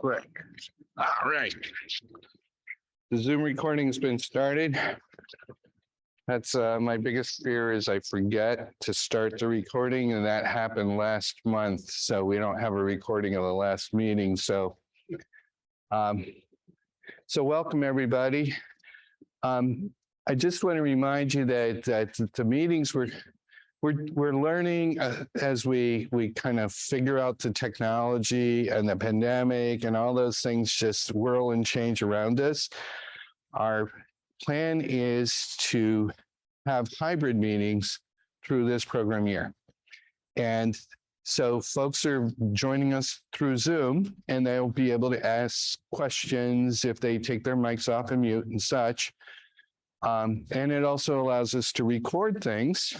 Right. All right. The Zoom recording has been started. That's my biggest fear is I forget to start the recording, and that happened last month. So we don't have a recording of the last meeting. So welcome everybody. I just want to remind you that the meetings we're learning as we kind of figure out the technology and the pandemic and all those things just whirl and change around us. Our plan is to have hybrid meetings through this program year. And so folks are joining us through Zoom, and they'll be able to ask questions if they take their mics off and mute and such. And it also allows us to record things.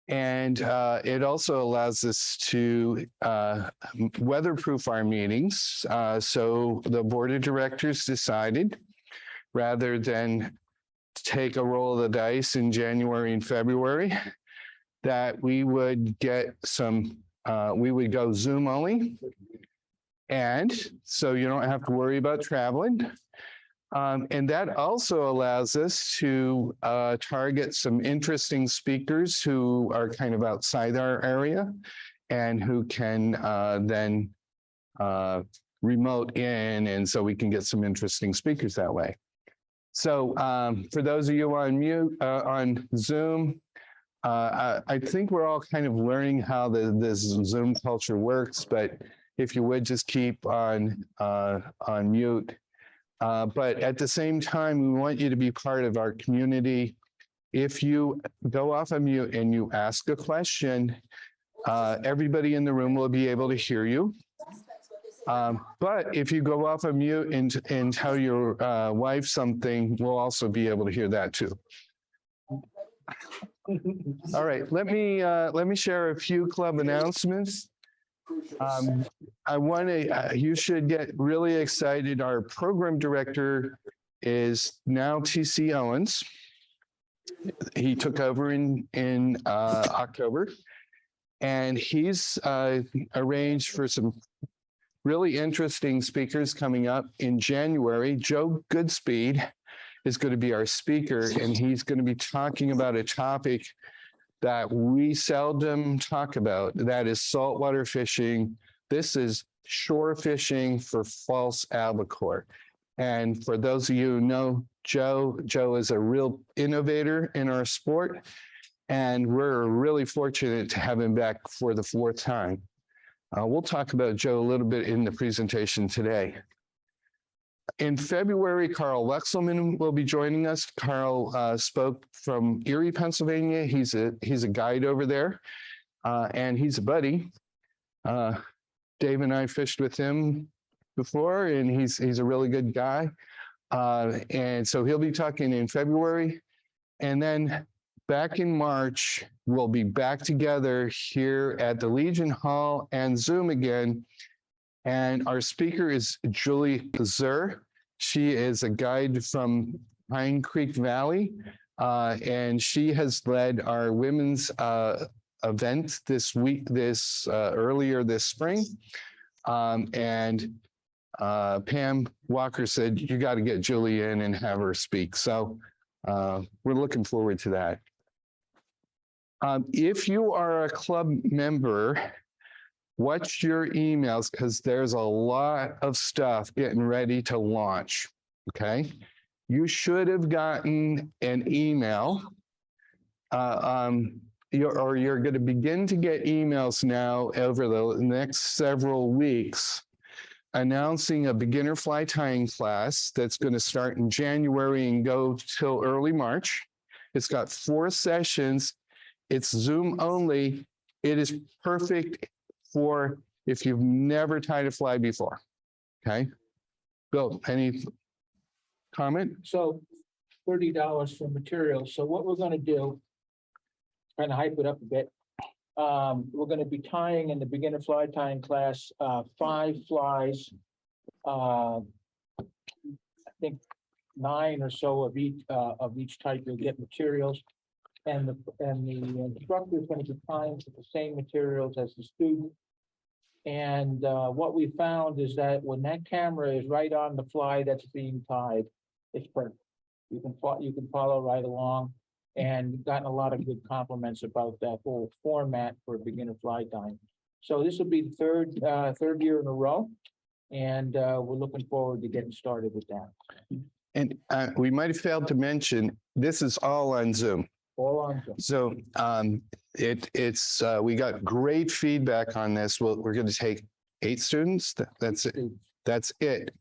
And it also allows us to weatherproof our meetings. So the board of directors decided, rather than take a roll of the dice in January and February, that we would get some, we would go Zoom only. And so you don't have to worry about traveling. And that also allows us to target some interesting speakers who are kind of outside our area and who can then remote in, and so we can get some interesting speakers that way. So for those of you on Zoom, I think we're all kind of learning how this Zoom culture works, but if you would just keep on mute. But at the same time, we want you to be part of our community. If you go off of mute and you ask a question, everybody in the room will be able to hear you. But if you go off of mute and tell your wife something, we'll also be able to hear that too. All right, let me share a few club announcements. You should get really excited. Our program director is now TC Owens. He took over in October, and he's arranged for some really interesting speakers coming up in January. Joe Goodspeed is going to be our speaker, and he's going to be talking about a topic that we seldom talk about. That is saltwater fishing. This is shore fishing for false albacore. And for those of you who know Joe is a real innovator in our sport, and we're really fortunate to have him back for the fourth time. We'll talk about Joe a little bit in the presentation today. In February, Carl Wexelman will be joining us. Carl spoke from Erie, Pennsylvania. He's a guide over there, and he's a buddy. Dave and I fished with him before, and he's a really good guy. And so he'll be talking in February. And then back in March, we'll be back together here at the Legion Hall and Zoom again. And our speaker is Julie Zur. She is a guide from Pine Creek Valley, and she has led our women's event this week, earlier this spring. And Pam Walker said, you got to get Julie in and have her speak. So we're looking forward to that. If you are a club member, watch your emails, because there's a lot of stuff getting ready to launch, okay? You should have gotten an email, you're going to begin to get emails now over the next several weeks announcing a beginner fly tying class that's going to start in January and go till early March. It's got 4 sessions. It's Zoom only. It is perfect for if you've never tied a fly before, okay? Bill, any comment? So $30 for materials. So what we're going to do, trying to hype it up a bit, we're going to be tying in the beginner fly tying class 5 flies, I think 9 or so of each type. You'll get materials, and the instructor is going to be tying with the same materials as the student. And what we found is that when that camera is right on the fly that's being tied, it's perfect. You can follow right along, and gotten a lot of good compliments about that whole format for beginner fly tying. So this will be the third year in a row, and we're looking forward to getting started with that. And we might have failed to mention, this is all on Zoom. All on Zoom. So we got great feedback on this. We're going to take 8 students. That's it. That's it.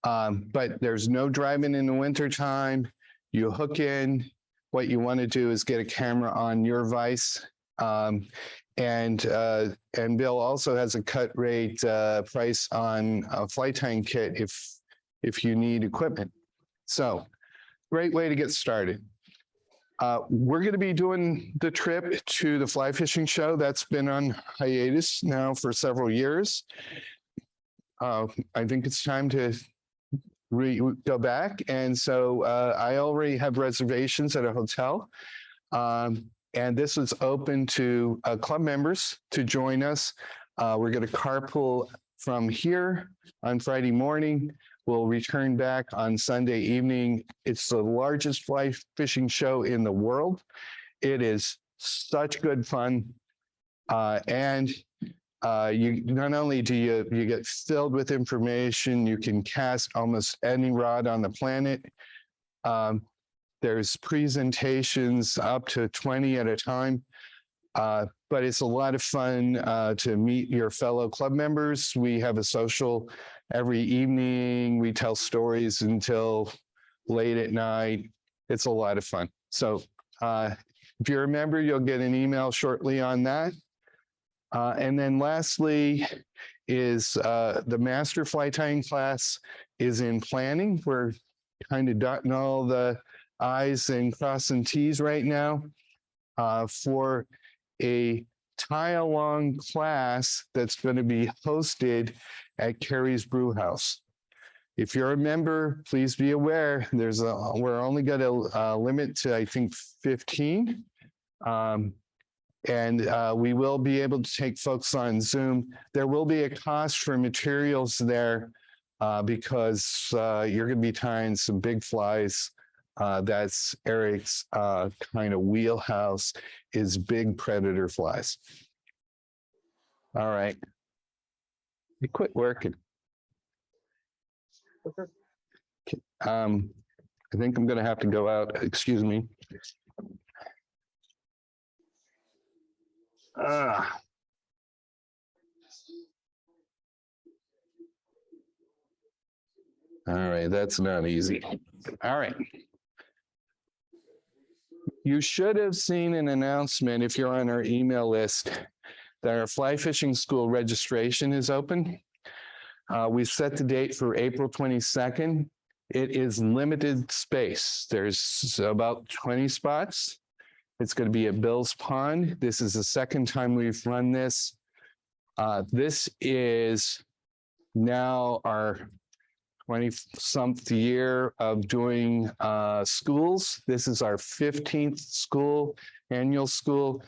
But there's no driving in the winter time. You hook in. What you want to do is get a camera on your vise. And Bill also has a cut rate price on a fly tying kit if you need equipment. So great way to get started. We're going to be doing the trip to the fly fishing show. That's been on hiatus now for several years. I think it's time to go back. And so I already have reservations at a hotel. And this is open to club members to join us. We're going to carpool from here on Friday morning. We'll return back on Sunday evening. It's the largest fly fishing show in the world. It is such good fun. And you not only do you get filled with information, you can cast almost any rod on the planet. There's presentations up to 20 at a time. But it's a lot of fun to meet your fellow club members. We have a social every evening. We tell stories until late at night. It's a lot of fun. So if you're a member, you'll get an email shortly on that. And then lastly is the master fly tying class is in planning. We're kind of dotting all the I's and crossing T's right now for a tie-along class that's going to be hosted at Carrie's Brew House. If you're a member, please be aware, we're only going to limit to, I think, 15. And we will be able to take folks on Zoom. There will be a cost for materials there because you're going to be tying some big flies. That's Eric's kind of wheelhouse is big predator flies. All right. You quit working. I think I'm going to have to go out. Excuse me. All right, that's not easy. All right. You should have seen an announcement if you're on our email list that our fly fishing school registration is open. We set the date for April 22nd. It is limited space. There's about 20 spots. It's going to be at Bill's Pond. This is the second time we've run this. This is now our 20-something year of doing schools. This is our 15th school, annual school.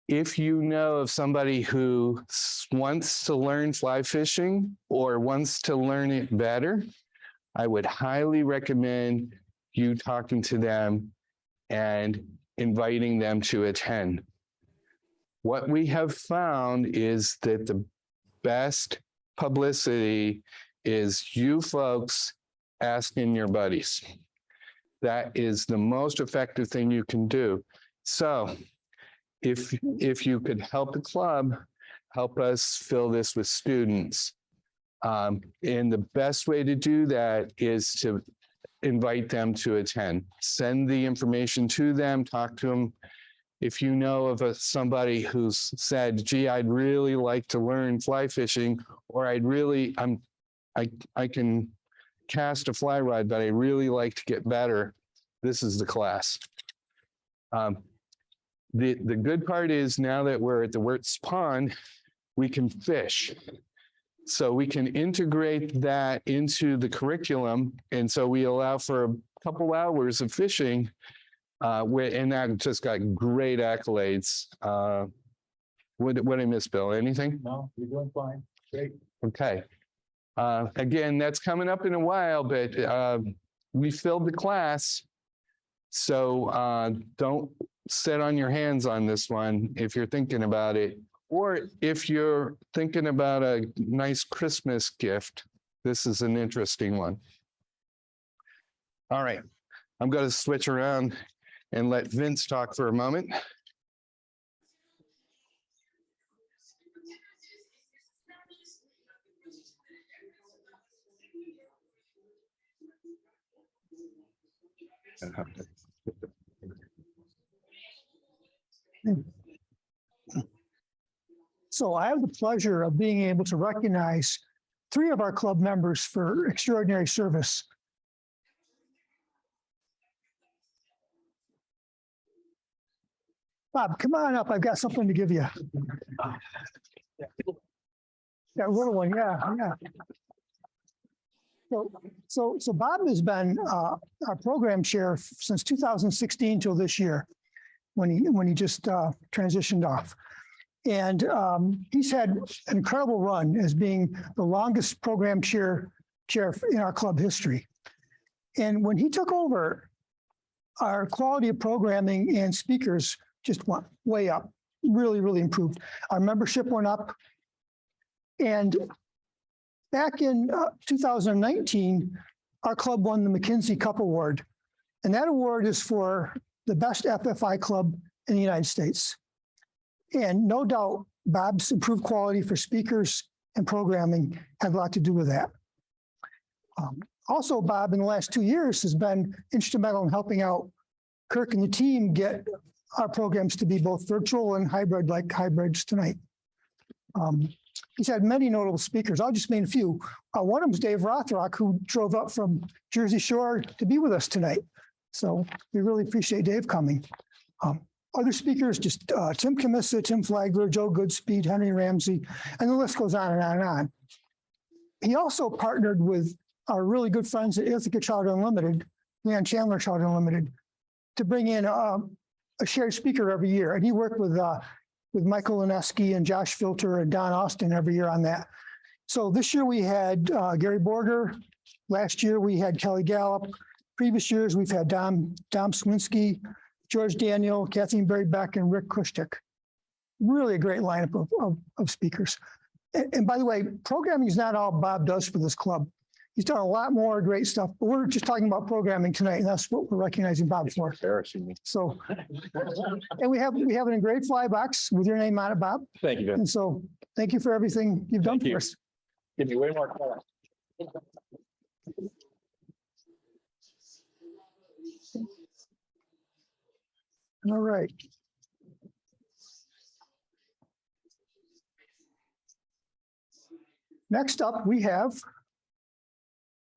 If you know of somebody who wants to learn fly fishing or wants to learn it better, I would highly recommend you talking to them and inviting them to attend. What we have found is that the best publicity is you folks asking your buddies. That is the most effective thing you can do. So if you could help the club, help us fill this with students. And the best way to do that is to invite them to attend. Send the information to them, talk to them. If you know of somebody who's said, gee, I'd really like to learn fly fishing, or I can cast a fly rod, but I really like to get better, this is the class. The good part is now that we're at the Wirtz Pond, we can fish. So we can integrate that into the curriculum. And so we allow for a couple hours of fishing, and that just got great accolades. What did I miss, Bill? Anything? No, you're doing fine. Great. Okay. Again, that's coming up in a while, but we filled the class. So don't sit on your hands on this one if you're thinking about it. Or if you're thinking about a nice Christmas gift, this is an interesting one. All right, I'm going to switch around and let Vince talk for a moment. So I have the pleasure of being able to recognize 3 of our club members for extraordinary service. Bob, come on up. I've got something to give you. That little one, yeah. So Bob has been our program chair since 2016 till this year, when he just transitioned off. And he's had an incredible run as being the longest program chair in our club history. And when he took over, our quality of programming and speakers just went way up, really, really improved. Our membership went up. And back in 2019, our club won the McKinsey Cup Award. And that award is for the best FFI club in the United States. And no doubt, Bob's improved quality for speakers and programming had a lot to do with that. Also, Bob, in the last 2 years, has been instrumental in helping out Kirk and the team get our programs to be both virtual and hybrid, like hybrids tonight. He's had many notable speakers. I'll just name a few. One of them is Dave Rothrock, who drove up from Jersey Shore to be with us tonight. So we really appreciate Dave coming. Other speakers, just Tim Camissa, Tim Flagler, Joe Goodspeed, Henry Ramsey, and the list goes on and on and on. He also partnered with our really good friends at Ithaca Trout Unlimited, Leon Chandler Trout Unlimited, to bring in a shared speaker every year. And he worked with Michael Lineski and Josh Filter and Don Austin every year on that. So this year we had Gary Borger. Last year we had Kelly Gallup. Previous years we've had Dom Swinski, George Daniel, Kathleen Berry Beck, and Rick Kushtik. Really a great lineup of speakers. And by the way, programming is not all Bob does for this club. He's done a lot more great stuff, but we're just talking about programming tonight, and that's what we're recognizing Bob for. Embarrassing me. So, and we have an engraved fly box with your name on it, Bob. Thank you, Vince. And so, thank you for everything you've done Thank you. for us. Give me way more color. All right. Next up, we have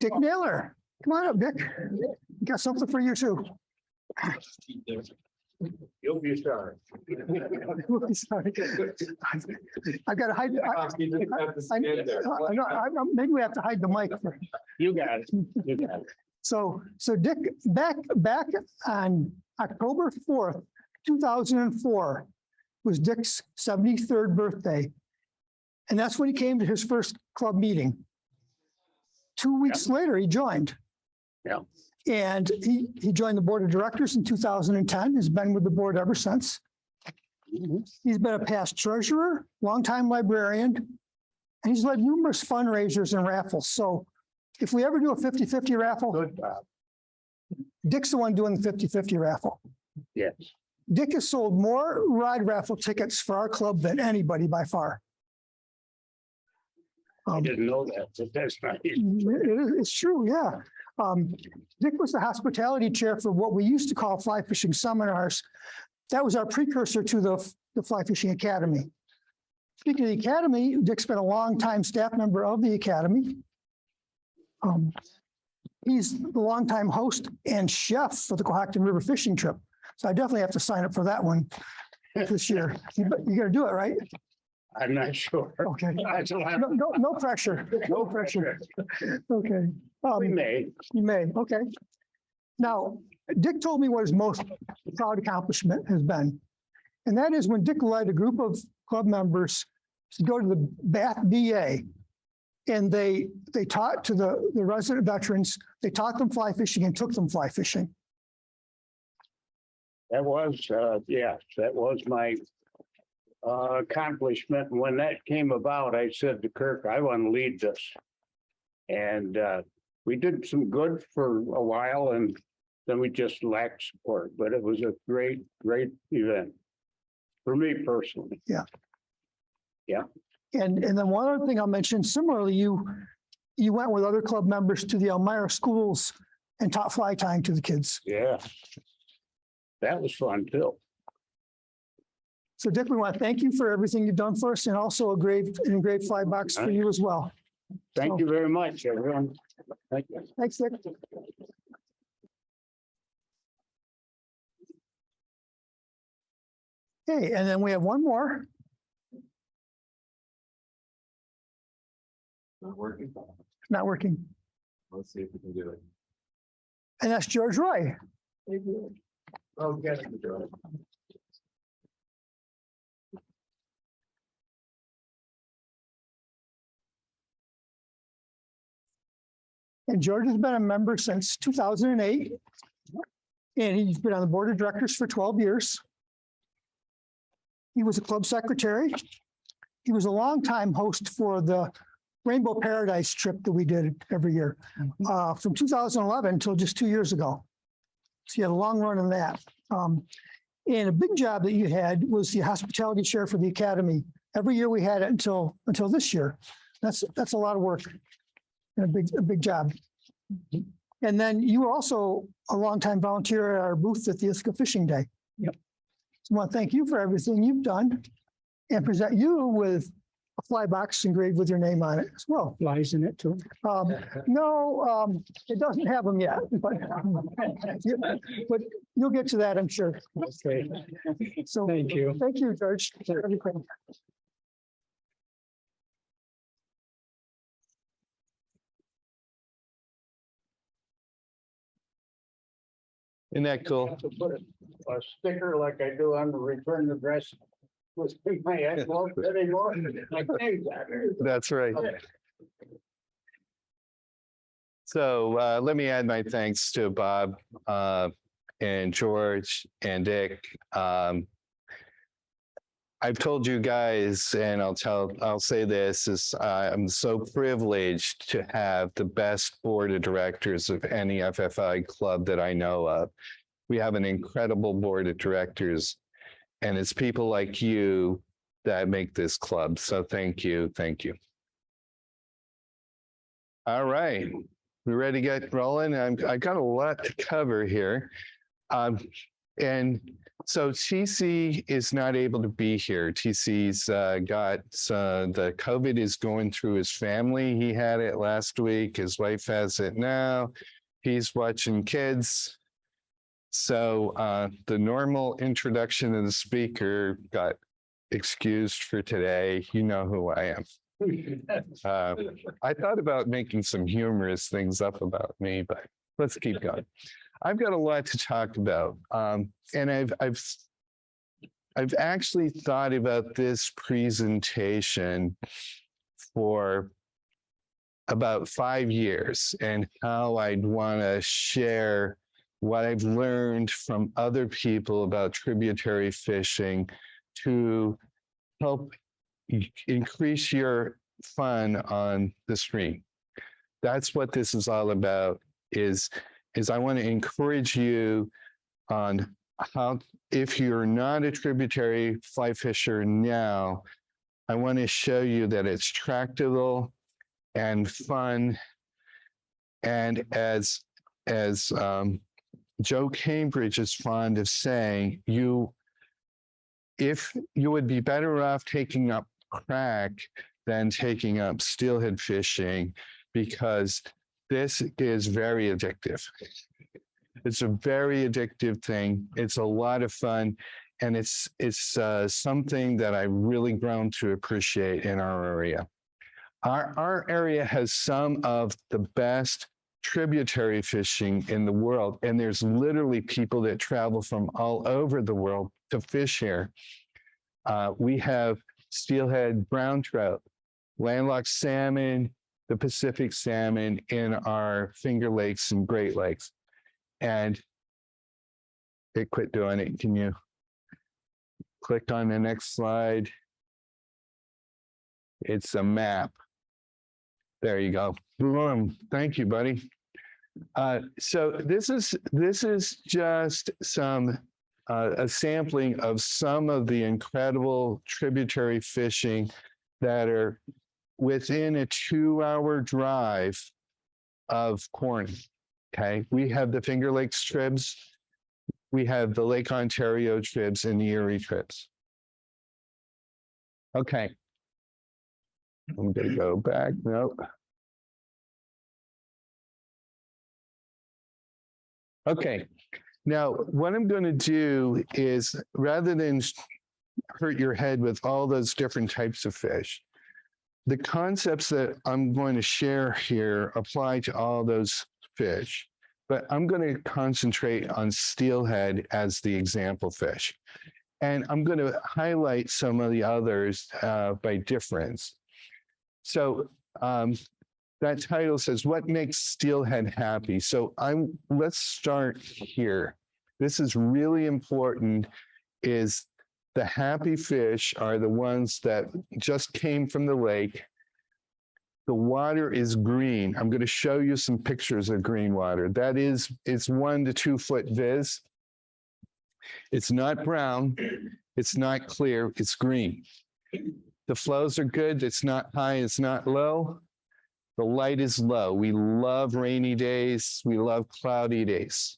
Dick Naylor. Come on up, Dick. We got something for you too. You'll be sorry. Sorry. I've got to hide. Maybe we have to hide the mic. You got it. You got it. So Dick, back on October 4th, 2004 was Dick's 73rd birthday. And that's when he came to his first club meeting. 2 weeks later, he joined. Yeah. And he joined the board of directors in 2010, has been with the board ever since. He's been a past treasurer, longtime librarian, and he's led numerous fundraisers and raffles. So if we ever do a 50-50 raffle, Good, Bob. Dick's the one doing the 50-50 raffle. Yes. Dick has sold more ride raffle tickets for our club than anybody by far. I didn't know that, but that's right. It's true, yeah. Dick was the hospitality chair for what we used to call fly fishing seminars. That was our precursor to the Fly Fishing Academy. Speaking of the Academy, Dick's been a long time staff member of the Academy. He's the longtime host and chef for the Cohocton River fishing trip. So I definitely have to sign up for that one this year. You got to do it, right? I'm not sure. Okay. That's a lot. No pressure. No pressure. Okay. We may. You may. Okay. Now, Dick told me what his most proud accomplishment has been. And that is when Dick led a group of club members to go to the Bath BA. And they taught to the resident veterans, they taught them fly fishing and took them fly fishing. That was, yes, that was my accomplishment. And when that came about, I said to Kirk, I want to lead this. And we did some good for a while and then we just lacked support, but it was a great, great event for me personally. Yeah. Yeah. And then one other thing I'll mention, similarly, you went with other club members to the Elmira schools and taught fly tying to the kids. Yeah. That was fun too. So Dick, we want to thank you for everything you've done for us and also an engraved fly box for you as well. Thank you very much, everyone. Thank you. Thanks, Dick. Okay, and then we have one more. Not working. Not working. Let's see if we can do it. And that's George Roy. Oh, get it. And George has been a member since 2008. And he's been on the board of directors for 12 years. He was a club secretary. He was a longtime host for the Rainbow Paradise trip that we did every year, from 2011 until just 2 years ago. So you had a long run in that. And a big job that you had was the hospitality chair for the academy. Every year we had it until this year. That's a lot of work and a big job. And then you were also a longtime volunteer at our booth at the Ithaca Fishing Day. Yep. So I want to thank you for everything you've done and present you with a fly box engraved with your name on it as well. Flies in it too. No, it doesn't have them yet, but you'll get to that, I'm sure. Okay. So Thank you. thank you, George. for everything. Isn't that cool? Have to put a sticker like I do on the return address. Was my envelope anymore? Like, hey, That's right. So let me add my thanks to Bob and George and Dick. I've told you guys, and I'll say this, is I'm so privileged to have the best board of directors of any FFI club that I know of. We have an incredible board of directors, and it's people like you that make this club. So thank you. Thank you. All right. We ready to get rolling? I got a lot to cover here. And so TC is not able to be here. TC's got the COVID is going through his family. He had it last week. His wife has it now. He's watching kids. So the normal introduction of the speaker got excused for today. You know who I am. I thought about making some humorous things up about me, but let's keep going. I've got a lot to talk about, and I've actually thought about this presentation for about 5 years and how I'd want to share what I've learned from other people about tributary fishing to help increase your fun on the stream. That's what this is all about, is I want to encourage you on how, if you're not a tributary fly fisher now, I want to show you that it's tractable and fun. And as Joe Cambridge is fond of saying, if you would be better off taking up crack than taking up steelhead fishing, because this is very addictive. It's a very addictive thing. It's a lot of fun. And it's something that I've really grown to appreciate in our area. Our area has some of the best tributary fishing in the world. And there's literally people that travel from all over the world to fish here. We have steelhead, brown trout, landlocked salmon, the Pacific salmon in our Finger Lakes and Great Lakes. And it quit doing it. Can you click on the next slide? It's a map. There you go. Boom. Thank you, buddy. So this is just some a sampling of some of the incredible tributary fishing that are within a 2-hour drive of Corning. Okay, we have the Finger Lakes tribs, we have the Lake Ontario tribs and the Erie tribs. Okay, I'm gonna go back. Nope. Okay, now what I'm going to do is, rather than hurt your head with all those different types of fish, the concepts that I'm going to share here apply to all those fish, but I'm going to concentrate on steelhead as the example fish. And I'm going to highlight some of the others by difference. So that title says, what makes steelhead happy? So let's start here. This is really important, is the happy fish are the ones that just came from the lake. The water is green. I'm going to show you some pictures of green water. That is, it's 1 to 2 foot viz. It's not brown. It's not clear. It's green. The flows are good. It's not high. It's not low. The light is low. We love rainy days. We love cloudy days.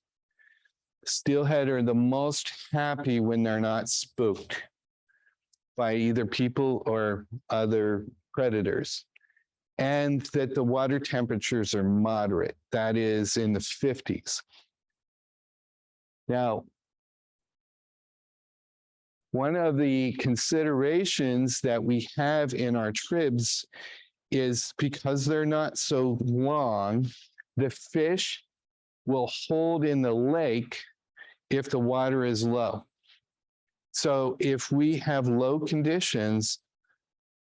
Steelhead are the most happy when they're not spooked by either people or other predators. And that the water temperatures are moderate. That is in the 50s. Now, one of the considerations that we have in our tribs is, because they're not so long, the fish will hold in the lake if the water is low. So if we have low conditions,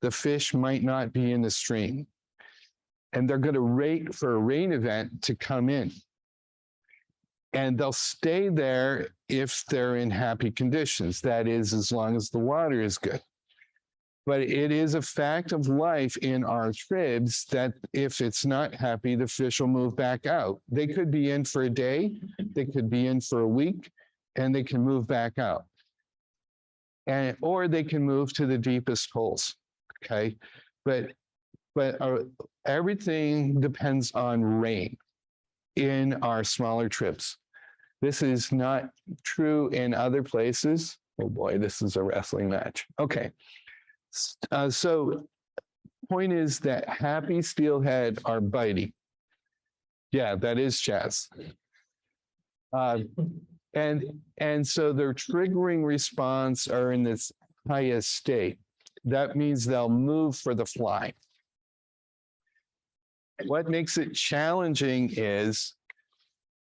the fish might not be in the stream. And they're going to wait for a rain event to come in. And they'll stay there if they're in happy conditions. That is, as long as the water is good. But it is a fact of life in our tribs that if it's not happy, the fish will move back out. They could be in for a day, they could be in for a week, and they can move back out. Or they can move to the deepest holes, okay? But everything depends on rain in our smaller tribs. This is not true in other places. Oh boy, this is a wrestling match. Okay. So point is that happy steelhead are biting. Yeah, that is Chaz. And so their triggering response are in this highest state. That means they'll move for the fly. What makes it challenging is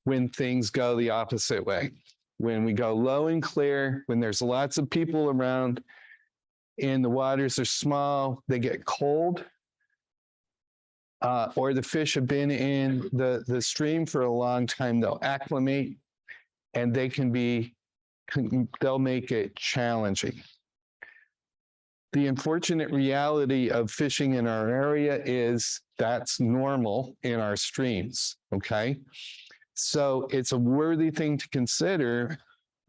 when things go the opposite way. When we go low and clear, when there's lots of people around, and the waters are small, they get cold, or the fish have been in the stream for a long time, they'll acclimate, and they'll make it challenging. The unfortunate reality of fishing in our area is that's normal in our streams, okay? So it's a worthy thing to consider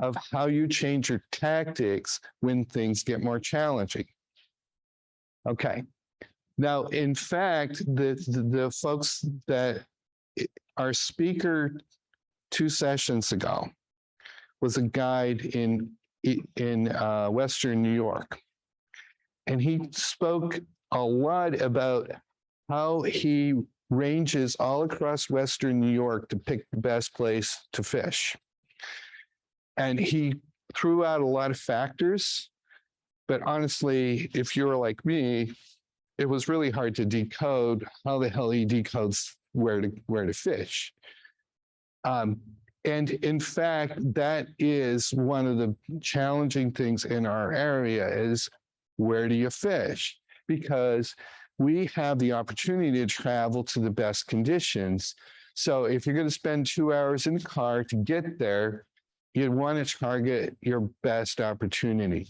of how you change your tactics when things get more challenging. Okay. Now, in fact, the folks that our speaker 2 sessions ago was a guide in Western New York. And he spoke a lot about how he ranges all across Western New York to pick the best place to fish. And he threw out a lot of factors, but honestly, if you were like me, it was really hard to decode how the hell he decodes where to fish. And in fact, that is one of the challenging things in our area is where do you fish? Because we have the opportunity to travel to the best conditions. So if you're going to spend 2 hours in the car to get there, you want to target your best opportunity.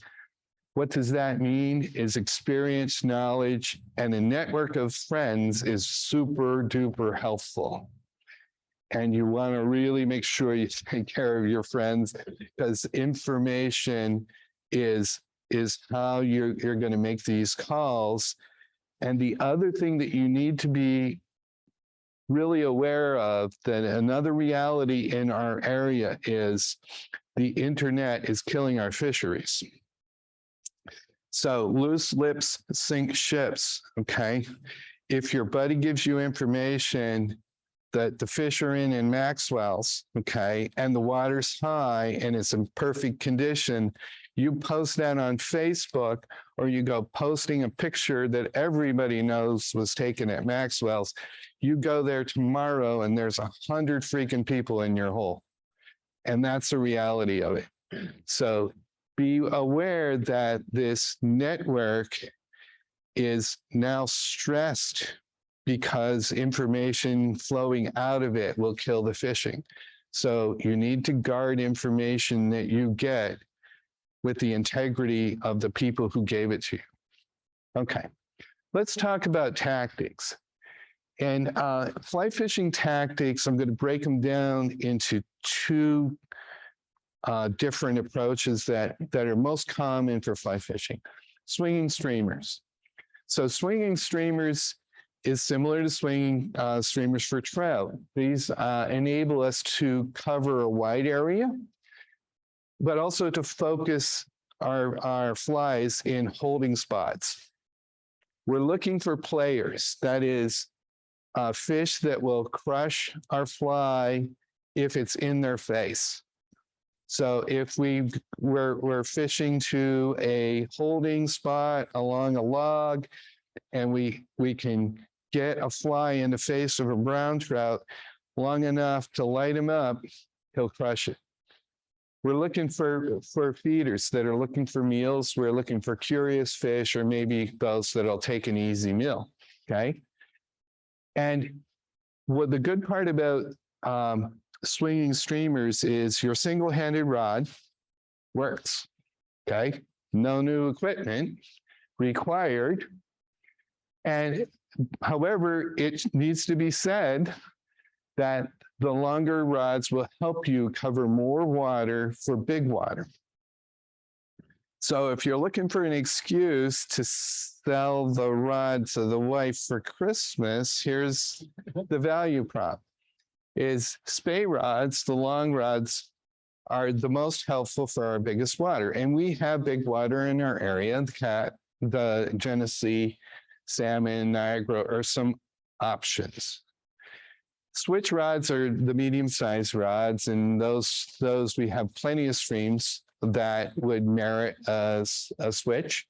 What does that mean? Is experience, knowledge, and a network of friends is super duper helpful. And you want to really make sure you take care of your friends, because information is how you're going to make these calls. And the other thing that you need to be really aware of, that another reality in our area is the internet is killing our fisheries. So loose lips sink ships, okay? If your buddy gives you information that the fish are in Maxwell's, okay, and the water's high and it's in perfect condition, you post that on Facebook, or you go posting a picture that everybody knows was taken at Maxwell's. You go there tomorrow and there's 100 freaking people in your hole. And that's the reality of it. So be aware that this network is now stressed because information flowing out of it will kill the fishing. So you need to guard information that you get with the integrity of the people who gave it to you. Okay, let's talk about tactics. And fly fishing tactics, I'm going to break them down into two different approaches that are most common for fly fishing. Swinging streamers. So swinging streamers is similar to swinging streamers for trout. These enable us to cover a wide area, but also to focus our flies in holding spots. We're looking for players, that is, fish that will crush our fly if it's in their face. So if we're fishing to a holding spot along a log, and we can get a fly in the face of a brown trout long enough to light him up, he'll crush it. We're looking for feeders that are looking for meals. We're looking for curious fish, or maybe those that'll take an easy meal, okay? And what the good part about swinging streamers is your single-handed rod works, okay? No new equipment required. And however, it needs to be said that the longer rods will help you cover more water for big water. So if you're looking for an excuse to sell the rod to the wife for Christmas, here's the value prop. Is spey rods, the long rods, are the most helpful for our biggest water. And we have big water in our area. The Genesee, salmon, Niagara are some options. Switch rods are the medium-sized rods, and those we have plenty of streams that would merit a switch.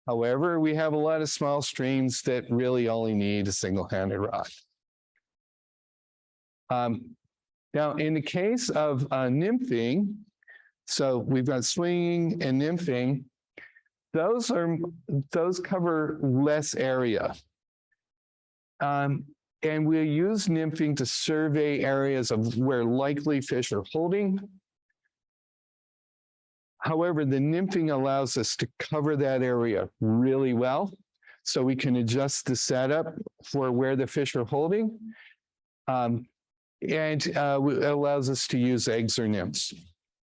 However, we have a lot of small streams that really only need a single-handed rod. Now, in the case of nymphing, so we've got swinging and nymphing. Those cover less area. And we use nymphing to survey areas of where likely fish are holding. However, the nymphing allows us to cover that area really well, so we can adjust the setup for where the fish are holding. And it allows us to use eggs or nymphs,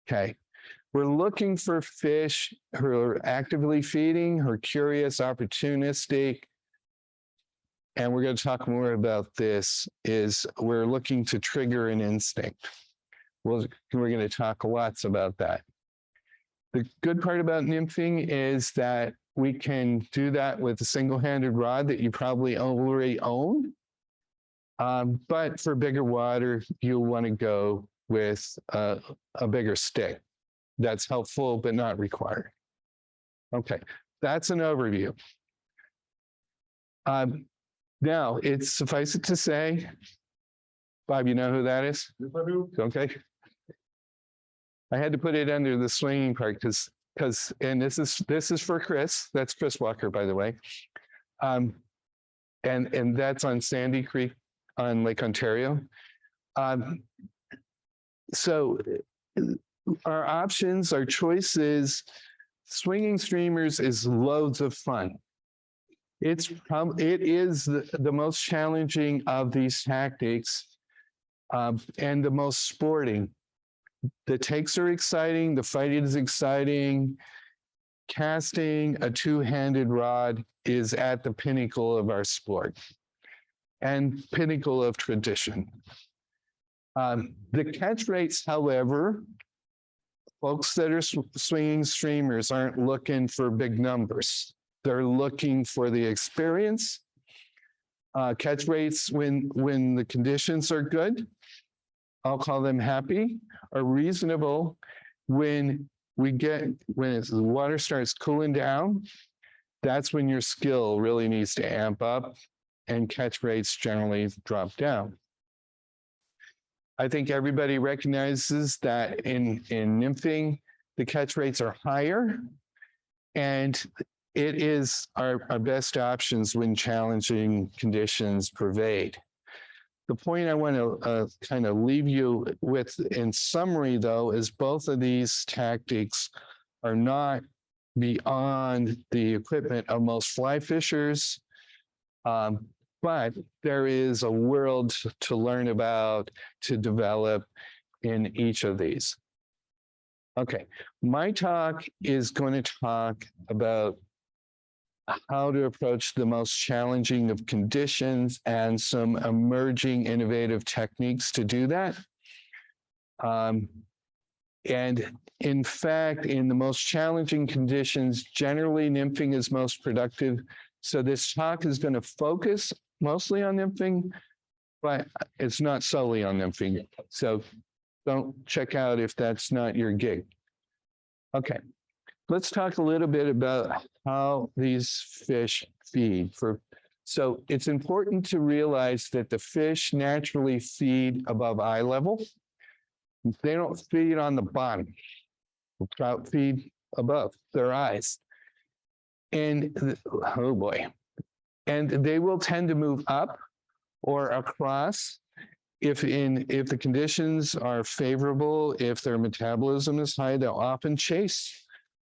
okay? We're looking for fish who are actively feeding, who are curious, opportunistic. And we're going to talk more about this, is we're looking to trigger an instinct. We're going to talk lots about that. The good part about nymphing is that we can do that with a single-handed rod that you probably already own. But for bigger water, you'll want to go with a bigger stick. That's helpful, but not required. Okay, that's an overview. Now, it's suffice it to say, Bob, you know who that is? Okay. I had to put it under the swinging part because because, and this is for Chris. That's Chris Walker, by the way. And that's on Sandy Creek on Lake Ontario. So our options, our choices, swinging streamers is loads of fun. It is the most challenging of these tactics, and the most sporting. The takes are exciting, the fighting is exciting. Casting a two-handed rod is at the pinnacle of our sport and pinnacle of tradition. The catch rates, however, folks that are swinging streamers aren't looking for big numbers. They're looking for the experience. Catch rates when the conditions are good, I'll call them happy, are reasonable. When the water starts cooling down, that's when your skill really needs to amp up and catch rates generally drop down. I think everybody recognizes that in nymphing, the catch rates are higher, and it is our best options when challenging conditions pervade. The point I want to kind of leave you with in summary, though, is both of these tactics are not beyond the equipment of most fly fishers, but there is a world to learn about, to develop in each of these. Okay, my talk is going to talk about how to approach the most challenging of conditions and some emerging innovative techniques to do that. And in fact, in the most challenging conditions, generally nymphing is most productive. So this talk is going to focus mostly on nymphing, but it's not solely on nymphing. So don't check out if that's not your gig. Okay. Let's talk a little bit about how these fish feed. So it's important to realize that the fish naturally feed above eye level. They don't feed on the bottom. The trout feed above their eyes. And oh boy. And they will tend to move up or across if the conditions are favorable, if their metabolism is high, they'll often chase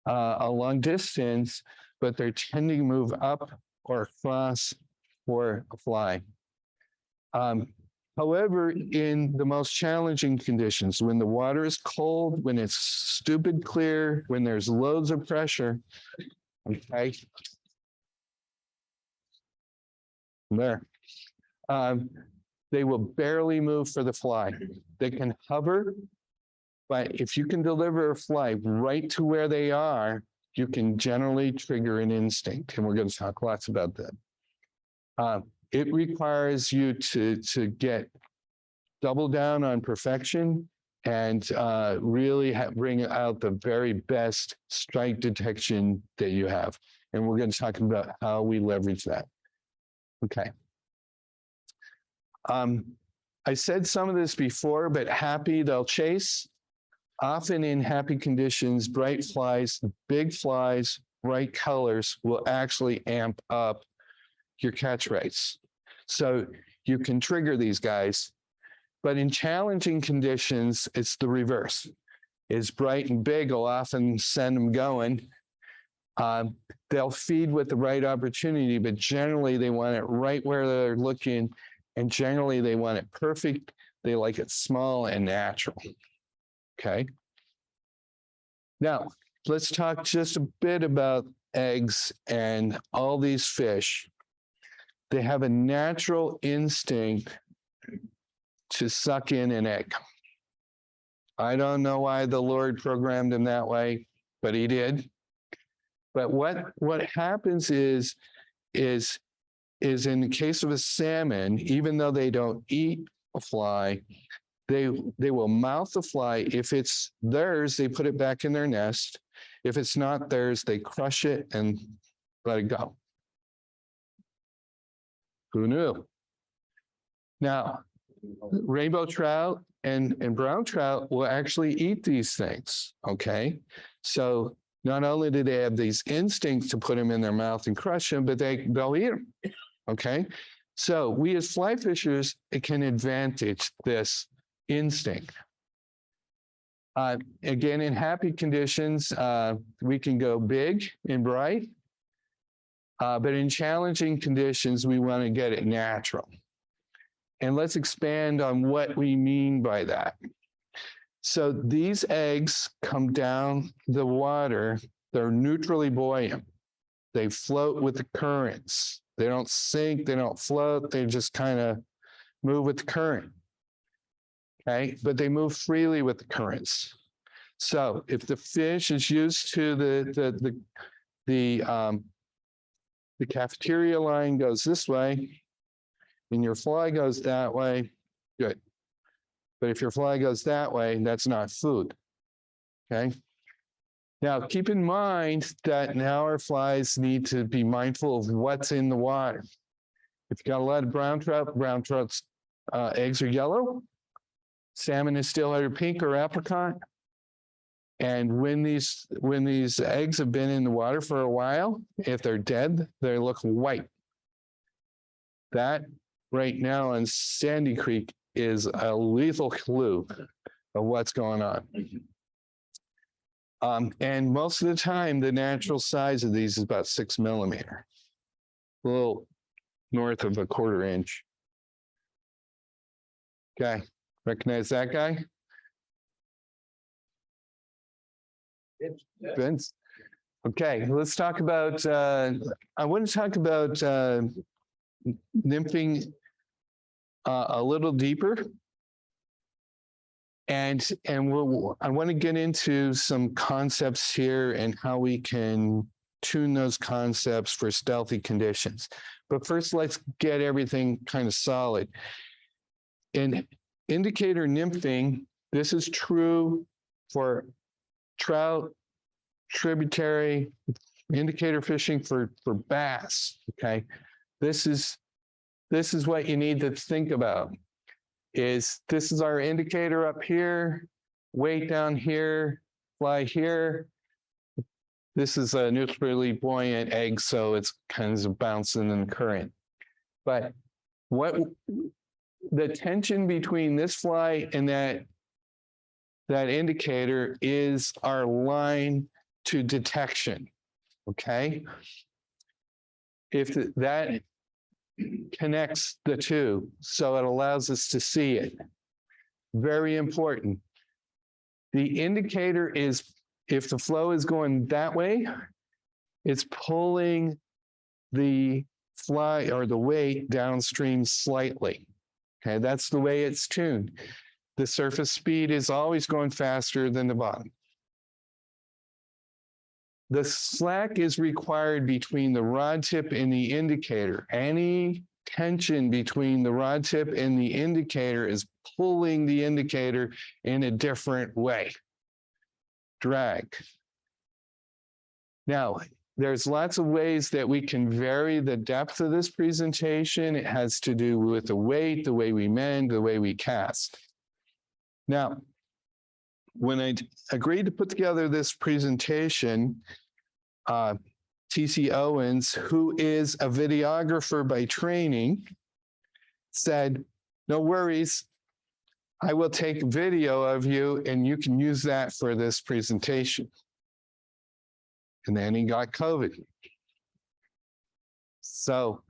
a long distance, but they're tending to move up or across for a fly. However, in the most challenging conditions, when the water is cold, when it's stupid clear, when there's loads of pressure, okay, there, they will barely move for the fly. They can hover, but if you can deliver a fly right to where they are, you can generally trigger an instinct. And we're going to talk lots about that. It requires you to get double down on perfection and really bring out the very best strike detection that you have. And we're going to talk about how we leverage that. Okay. I said some of this before, but happy, they'll chase. Often in happy conditions, bright flies, big flies, bright colors will actually amp up your catch rates. So you can trigger these guys, but in challenging conditions, it's the reverse. It's bright and big will often send them going. They'll feed with the right opportunity, but generally they want it right where they're looking, and generally they want it perfect. They like it small and natural. Okay. Now, let's talk just a bit about eggs and all these fish. They have a natural instinct to suck in an egg. I don't know why the Lord programmed them that way, but he did. But what happens is in the case of a salmon, even though they don't eat a fly, they will mouth the fly. If it's theirs, they put it back in their nest. If it's not theirs, they crush it and let it go. Who knew? Now, rainbow trout and brown trout will actually eat these things, okay? So not only do they have these instincts to put them in their mouth and crush them, but they'll eat them. Okay. So we as fly fishers can advantage this instinct. Again, in happy conditions, we can go big and bright. But in challenging conditions, we want to get it natural. And let's expand on what we mean by that. So these eggs come down the water. They're neutrally buoyant. They float with the currents. They don't sink, they don't float. They just kind of move with the current. Okay, but they move freely with the currents. So if the fish is used to the cafeteria line goes this way, and your fly goes that way, good. But if your fly goes that way, that's not food. Okay. Now keep in mind that now our flies need to be mindful of what's in the water. If you got a lot of brown trout's eggs are yellow. Salmon is still either pink or apricot. And when these eggs have been in the water for a while, if they're dead, they look white. That right now on Sandy Creek is a lethal clue of what's going on. And most of the time, the natural size of these is about 6 millimeter, a little north of a 1/4 inch. Okay, recognize that guy? Vince? Okay, let's talk about, I want to talk about nymphing a little deeper. And I want to get into some concepts here and how we can tune those concepts for stealthy conditions. But first, let's get everything kind of solid. In indicator nymphing, this is true for trout, tributary, indicator fishing for bass. Okay, this is what you need to think about. This is our indicator up here, weight down here, fly here. This is a neutrally buoyant egg, so it's kind of bouncing in the current. But what the tension between this fly and that indicator is our line to detection, okay? If that connects the two, so it allows us to see it. Very important. The indicator is, if the flow is going that way, it's pulling the fly or the weight downstream slightly. Okay, that's the way it's tuned. The surface speed is always going faster than the bottom. The slack is required between the rod tip and the indicator. Any tension between the rod tip and the indicator is pulling the indicator in a different way. Drag. Now, there's lots of ways that we can vary the depth of this presentation. It has to do with the weight, the way we mend, the way we cast. Now, when I agreed to put together this presentation, TC Owens, who is a videographer by training, said, "No worries, I will take video of you and you can use that for this presentation." And then he got COVID. So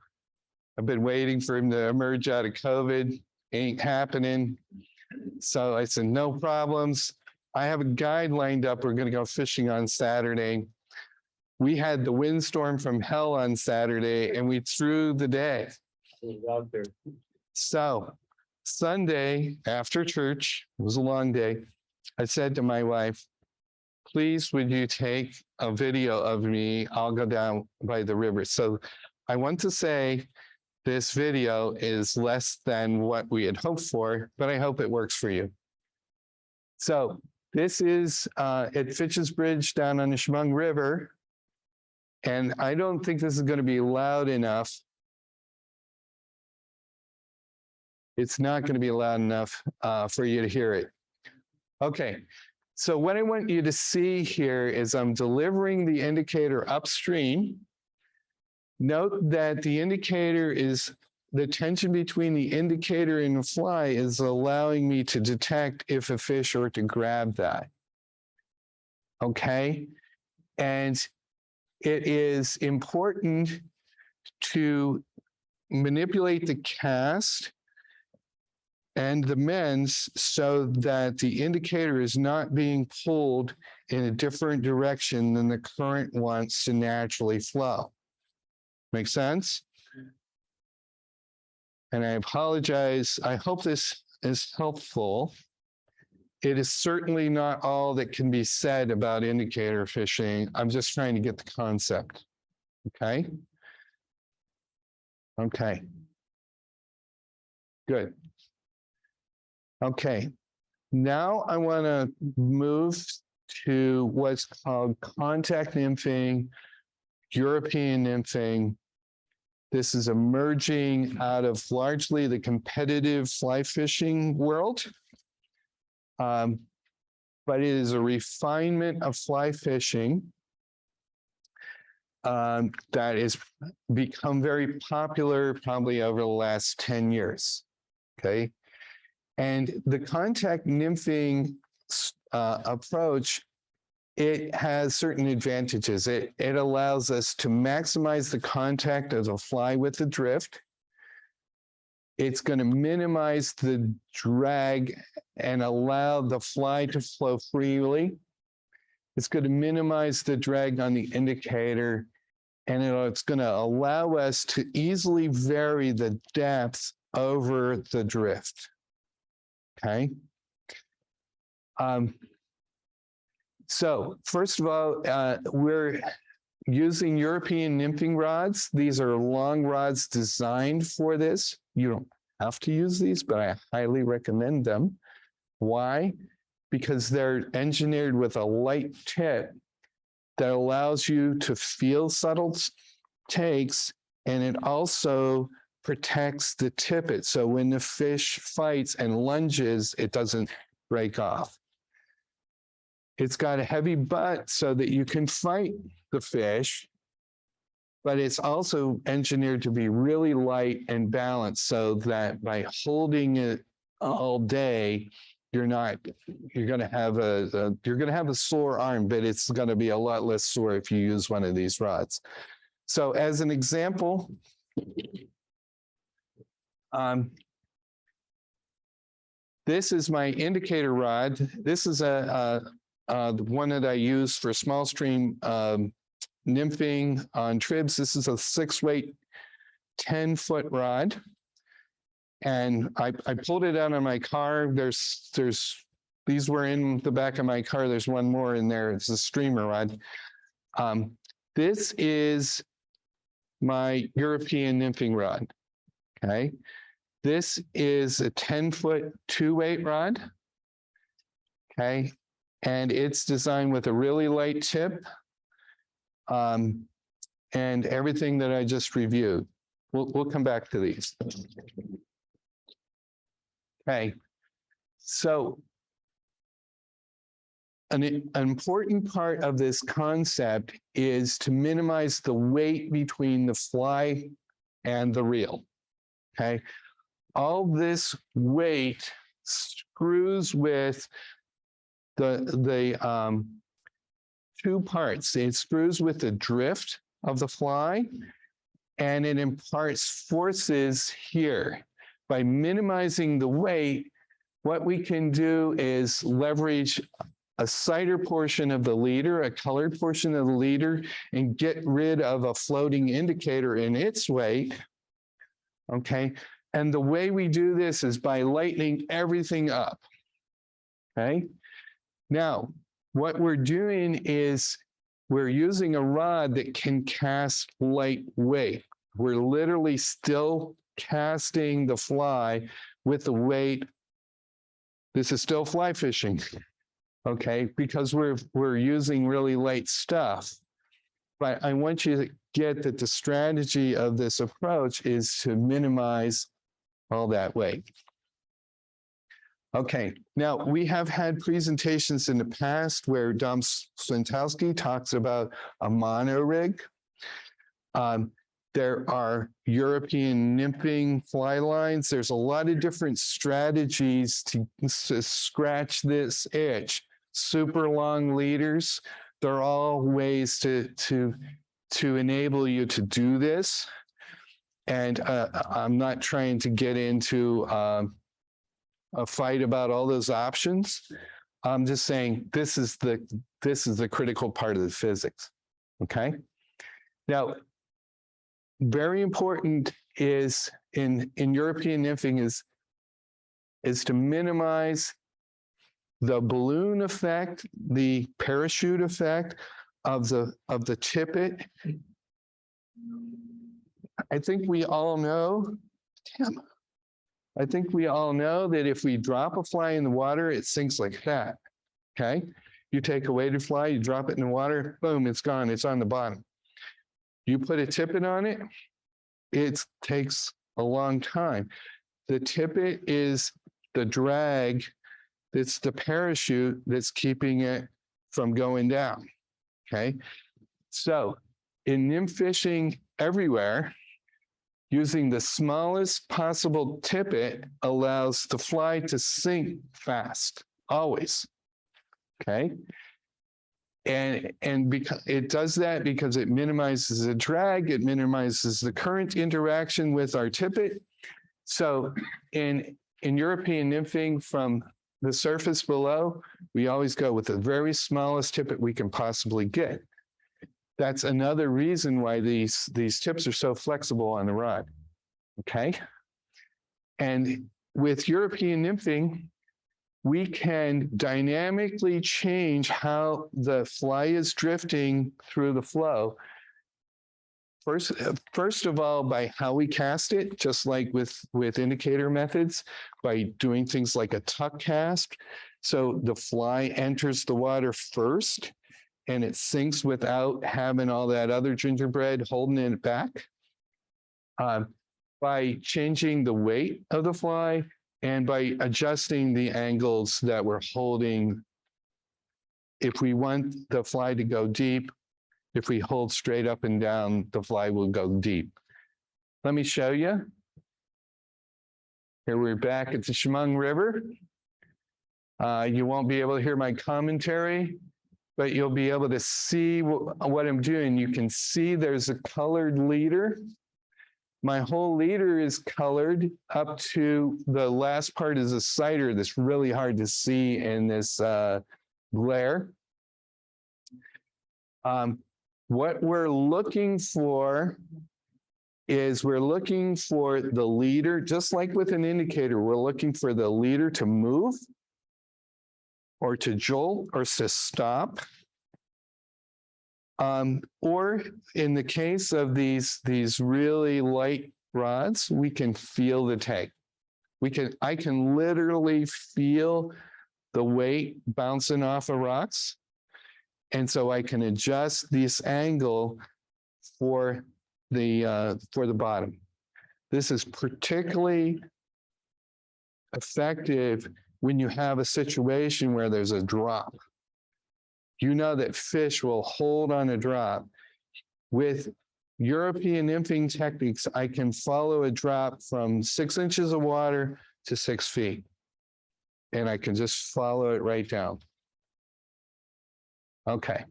I've been waiting for him to emerge out of COVID. Ain't happening. So I said, no problems. I have a guide lined up. We're going to go fishing on Saturday. We had the windstorm from hell on Saturday and we threw the day. So Sunday after church, it was a long day, I said to my wife, please, would you take a video of me? I'll go down by the river. So I want to say this video is less than what we had hoped for, but I hope it works for you. So this is at Fitch's Bridge down on the Chemung River. And I don't think this is going to be loud enough. It's not going to be loud enough for you to hear it. Okay, So what I want you to see here is I'm delivering the indicator upstream. Note that the indicator is, the tension between the indicator and the fly is allowing me to detect if a fish were to grab that. Okay? And it is important to manipulate the cast and the mends so that the indicator is not being pulled in a different direction than the current wants to naturally flow. Make sense? And I apologize. I hope this is helpful. It is certainly not all that can be said about indicator fishing. I'm just trying to get the concept. Okay? Okay. Good. Okay. Now I want to move to what's called contact nymphing, European nymphing. This is emerging out of largely the competitive fly fishing world. But it is a refinement of fly fishing that has become very popular probably over the last 10 years. Okay. And the contact nymphing approach, it has certain advantages. It allows us to maximize the contact of the fly with the drift. It's going to minimize the drag and allow the fly to flow freely. It's going to minimize the drag on the indicator, and it's going to allow us to easily vary the depth over the drift. Okay. So first of all, we're using European nymphing rods. These are long rods designed for this. You don't have to use these, but I highly recommend them. Why? Because they're engineered with a light tip that allows you to feel subtle takes, and it also protects the tippet. So when the fish fights and lunges, it doesn't break off. It's got a heavy butt so that you can fight the fish, but it's also engineered to be really light and balanced so that by holding it all day, you're going to have a sore arm, but it's going to be a lot less sore if you use one of these rods. So as an example, this is my indicator rod. This is the one that I use for small stream nymphing on tribs. This is a 6-weight, 10-foot rod. And I pulled it out of my car. These were in the back of my car. There's one more in there. It's a streamer rod. This is my European nymphing rod. Okay. This is a 10-foot, 2-weight rod. Okay. And it's designed with a really light tip. And everything that I just reviewed. We'll come back to these. Okay, so an important part of this concept is to minimize the weight between the fly and the reel. Okay, all this weight screws with the two parts. It screws with the drift of the fly, and it imparts forces here. By minimizing the weight, what we can do is leverage a cider portion of the leader, a colored portion of the leader, and get rid of a floating indicator in its weight. Okay. And the way we do this is by lightening everything up. Okay. Now, what we're doing is we're using a rod that can cast lightweight. We're literally still casting the fly with the weight. This is still fly fishing, okay? Because we're using really light stuff. But I want you to get that the strategy of this approach is to minimize all that weight. Okay, now we have had presentations in the past where Dom Swintowski talks about a mono rig. There are European nymphing fly lines. There's a lot of different strategies to scratch this itch. Super long leaders. They're all ways to enable you to do this. And I'm not trying to get into a fight about all those options. I'm just saying this is the critical part of the physics. Okay. Now, very important is in European nymphing is to minimize the balloon effect, the parachute effect of the tippet. I think we all know, I think we all know that if we drop a fly in the water, it sinks like that. Okay. You take a weighted fly, you drop it in the water, boom, it's gone. It's on the bottom. You put a tippet on it, it takes a long time. The tippet is the drag, it's the parachute that's keeping it from going down. Okay. So in nymph fishing everywhere, using the smallest possible tippet allows the fly to sink fast, always. Okay. And because it does that because it minimizes the drag, it minimizes the current interaction with our tippet. So in European nymphing from the surface below, we always go with the very smallest tippet we can possibly get. That's another reason why these tips are so flexible on the rod. Okay. And with European nymphing, we can dynamically change how the fly is drifting through the flow. First of all, by how we cast it, just like with indicator methods, by doing things like a tuck cast. So the fly enters the water first and it sinks without having all that other gingerbread holding it back. By changing the weight of the fly, and by adjusting the angles that we're holding. If we want the fly to go deep, if we hold straight up and down, the fly will go deep. Let me show you. Here we're back at the Chemung River. You won't be able to hear my commentary, but you'll be able to see what I'm doing. You can see there's a colored leader. My whole leader is colored up to the last part is a sighter that's really hard to see in this glare. What we're looking for is we're looking for the leader, just like with an indicator, we're looking for the leader to move or to jolt or to stop. Or in the case of these really light rods, we can feel the tag. I can literally feel the weight bouncing off of rocks. And so I can adjust this angle for the bottom. This is particularly effective when you have a situation where there's a drop. You know that fish will hold on a drop. With European nymphing techniques, I can follow a drop from 6 inches of water to 6 feet. And I can just follow it right down. Okay.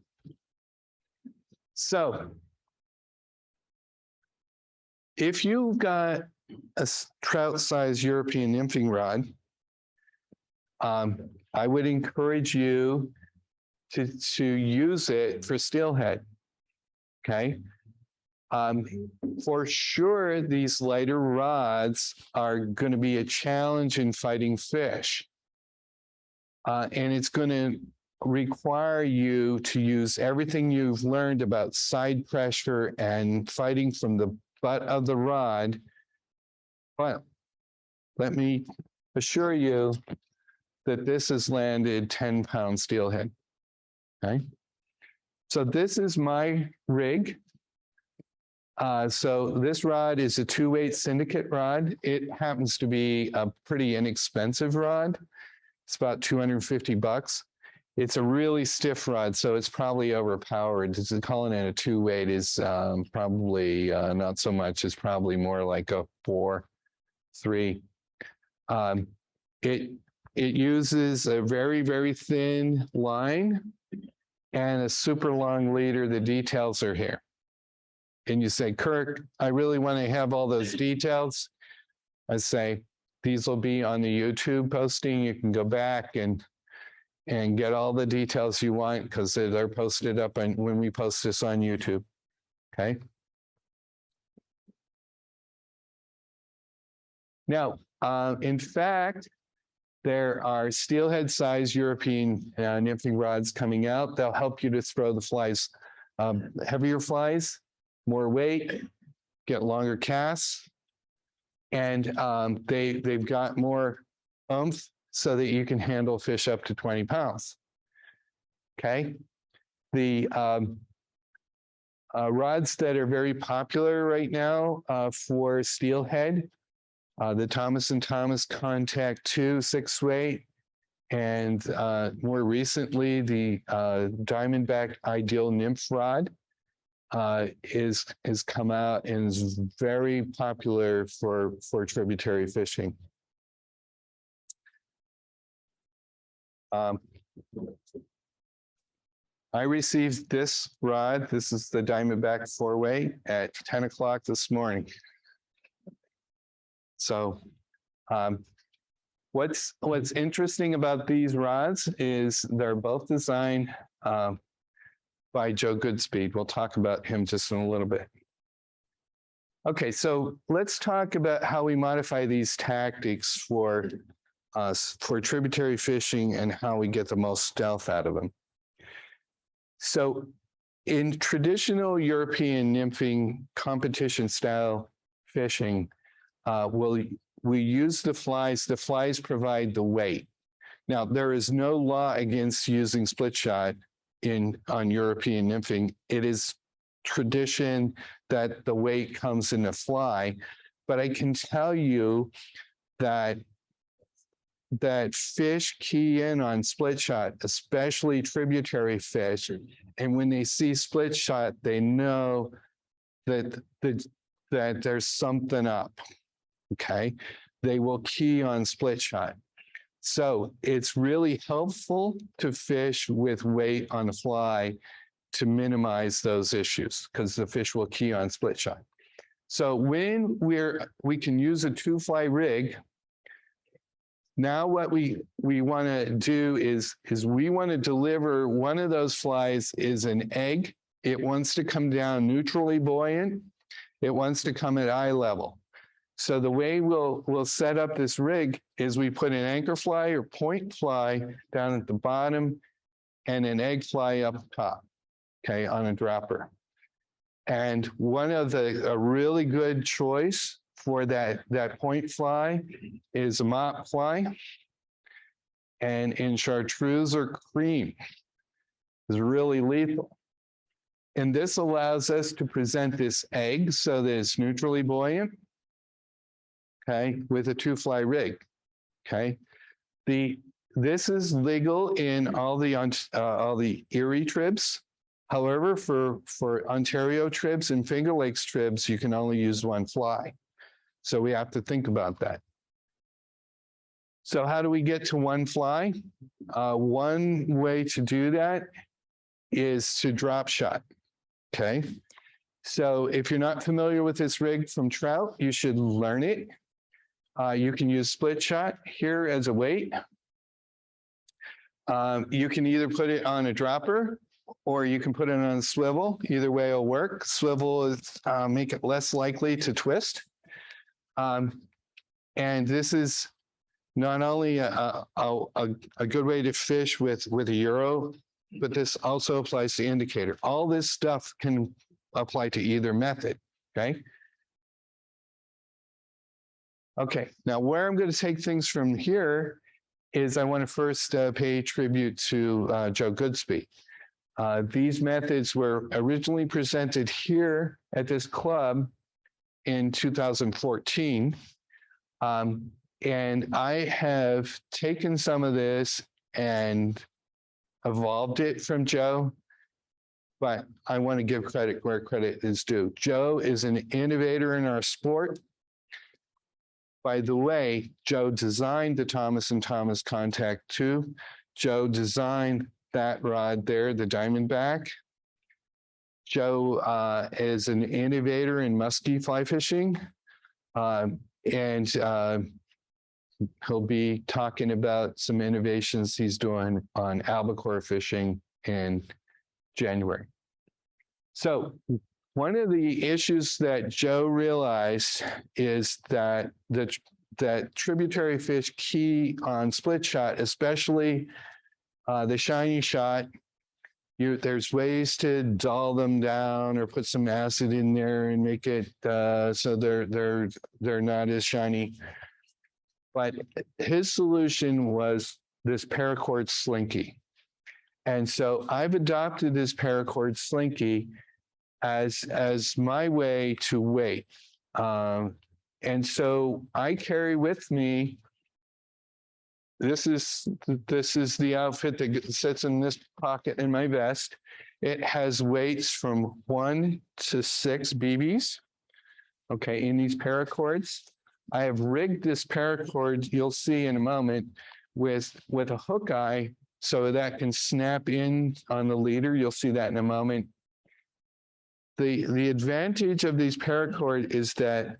So if you've got a trout-sized European nymphing rod, I would encourage you to use it for steelhead. Okay. For sure, these lighter rods are going to be a challenge in fighting fish. And it's going to require you to use everything you've learned about side pressure and fighting from the butt of the rod. But let me assure you that this has landed 10-pound steelhead. Okay. So this is my rig. So this rod is a 2-weight syndicate rod. It happens to be a pretty inexpensive rod. It's about $250. It's a really stiff rod, so it's probably overpowered. Calling it a 2-weight is probably not so much. It's probably more like a 4-3. It uses a very, very thin line and a super long leader. The details are here. And you say, Kirk, I really want to have all those details. I say, these will be on the YouTube posting. You can go back and get all the details you want because they're posted up when we post this on YouTube. Okay. Now, in fact, there are steelhead size European nymphing rods coming out. They'll help you to throw the flies, heavier flies, more weight, get longer casts. And they've got more oomph so that you can handle fish up to 20 pounds. Okay. The rods that are very popular right now for steelhead, the Thomas & Thomas Contact 2 6-weight, and more recently, the Diamondback Ideal Nymph rod is come out and is very popular for tributary fishing. I received this rod. This is the Diamondback 4-weight at 10 o'clock this morning. So what's interesting about these rods is they're both designed by Joe Goodspeed. We'll talk about him just in a little bit. Okay, so let's talk about how we modify these tactics for tributary fishing and how we get the most stealth out of them. So in traditional European nymphing competition style fishing, we use the flies. The flies provide the weight. Now, there is no law against using split shot on European nymphing. It is tradition that the weight comes in the fly, but I can tell you that fish key in on split shot, especially tributary fish, and when they see split shot, they know that there's something up. Okay, they will key on split shot. So it's really helpful to fish with weight on the fly to minimize those issues because the fish will key on split shot. So when we can use a 2-fly rig, now what we want to do is we want to deliver one of those flies is an egg. It wants to come down neutrally buoyant. It wants to come at eye level. So the way we'll set up this rig is we put an anchor fly or point fly down at the bottom and an egg fly up top, okay, on a dropper. And a really good choice for that point fly is a mop fly. And in chartreuse or cream is really lethal. And this allows us to present this egg so that it's neutrally buoyant, okay, with a 2-fly rig, okay? This is legal in all the Erie tribs. However, for Ontario tribs and Finger Lakes tribs, you can only use 1 fly. So we have to think about that. So how do we get to 1 fly? One way to do that is to drop shot, okay? So if you're not familiar with this rig from trout, you should learn it. You can use split shot here as a weight. You can either put it on a dropper or you can put it on a swivel. Either way will work. Swivel is make it less likely to twist. And this is not only a good way to fish with a Euro, but this also applies to indicator. All this stuff can apply to either method, okay? Okay, now where I'm going to take things from here is I want to first pay tribute to Joe Goodspeed. These methods were originally presented here at this club in 2014. And I have taken some of this and evolved it from Joe, but I want to give credit where credit is due. Joe is an innovator in our sport. By the way, Joe designed the Thomas & Thomas Contact 2. Joe designed that rod there, the Diamondback. Joe is an innovator in musky fly fishing. And he'll be talking about some innovations he's doing on albacore fishing in January. So one of the issues that Joe realized is that that tributary fish key on split shot, especially the shiny shot, there's ways to dull them down or put some acid in there and make it so they're not as shiny. But his solution was this paracord slinky. And so I've adopted this paracord slinky as my way to wait. And so I carry with me, this is the outfit that sits in this pocket in my vest. It has weights from 1 to 6 BBs, okay, in these paracords. I have rigged this paracord, you'll see in a moment, with a hook eye so that can snap in on the leader. You'll see that in a moment. The advantage of these paracord is that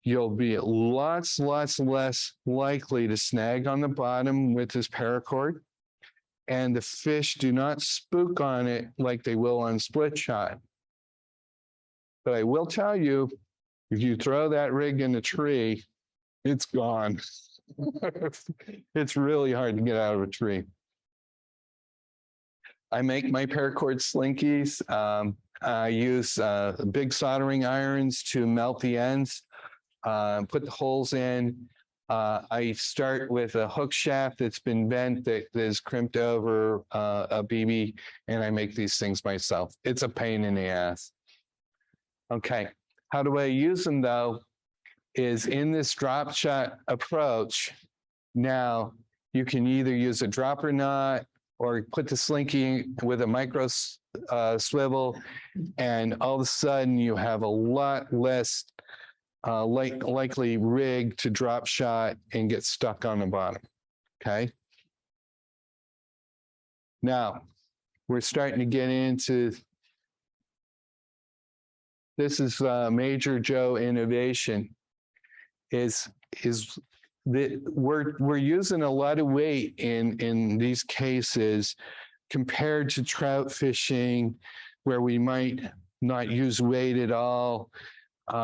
you'll be lots less likely to snag on the bottom with this paracord. And the fish do not spook on it like they will on split shot. But I will tell you, if you throw that rig in a tree, it's gone. It's really hard to get out of a tree. I make my paracord slinkies. I use big soldering irons to melt the ends, put the holes in. I start with a hook shaft that's been bent that is crimped over a BB, and I make these things myself. It's a pain in the ass. Okay, how do I use them though? Is in this drop shot approach. Now you can either use a dropper knot or put the slinky with a micro swivel, and all of a sudden you have a lot less likely rig to drop shot and get stuck on the bottom. Okay. Now we're starting to get into, this is a major Joe innovation. Is that we're using a lot of weight in these cases compared to trout fishing, where we might not use weight at all,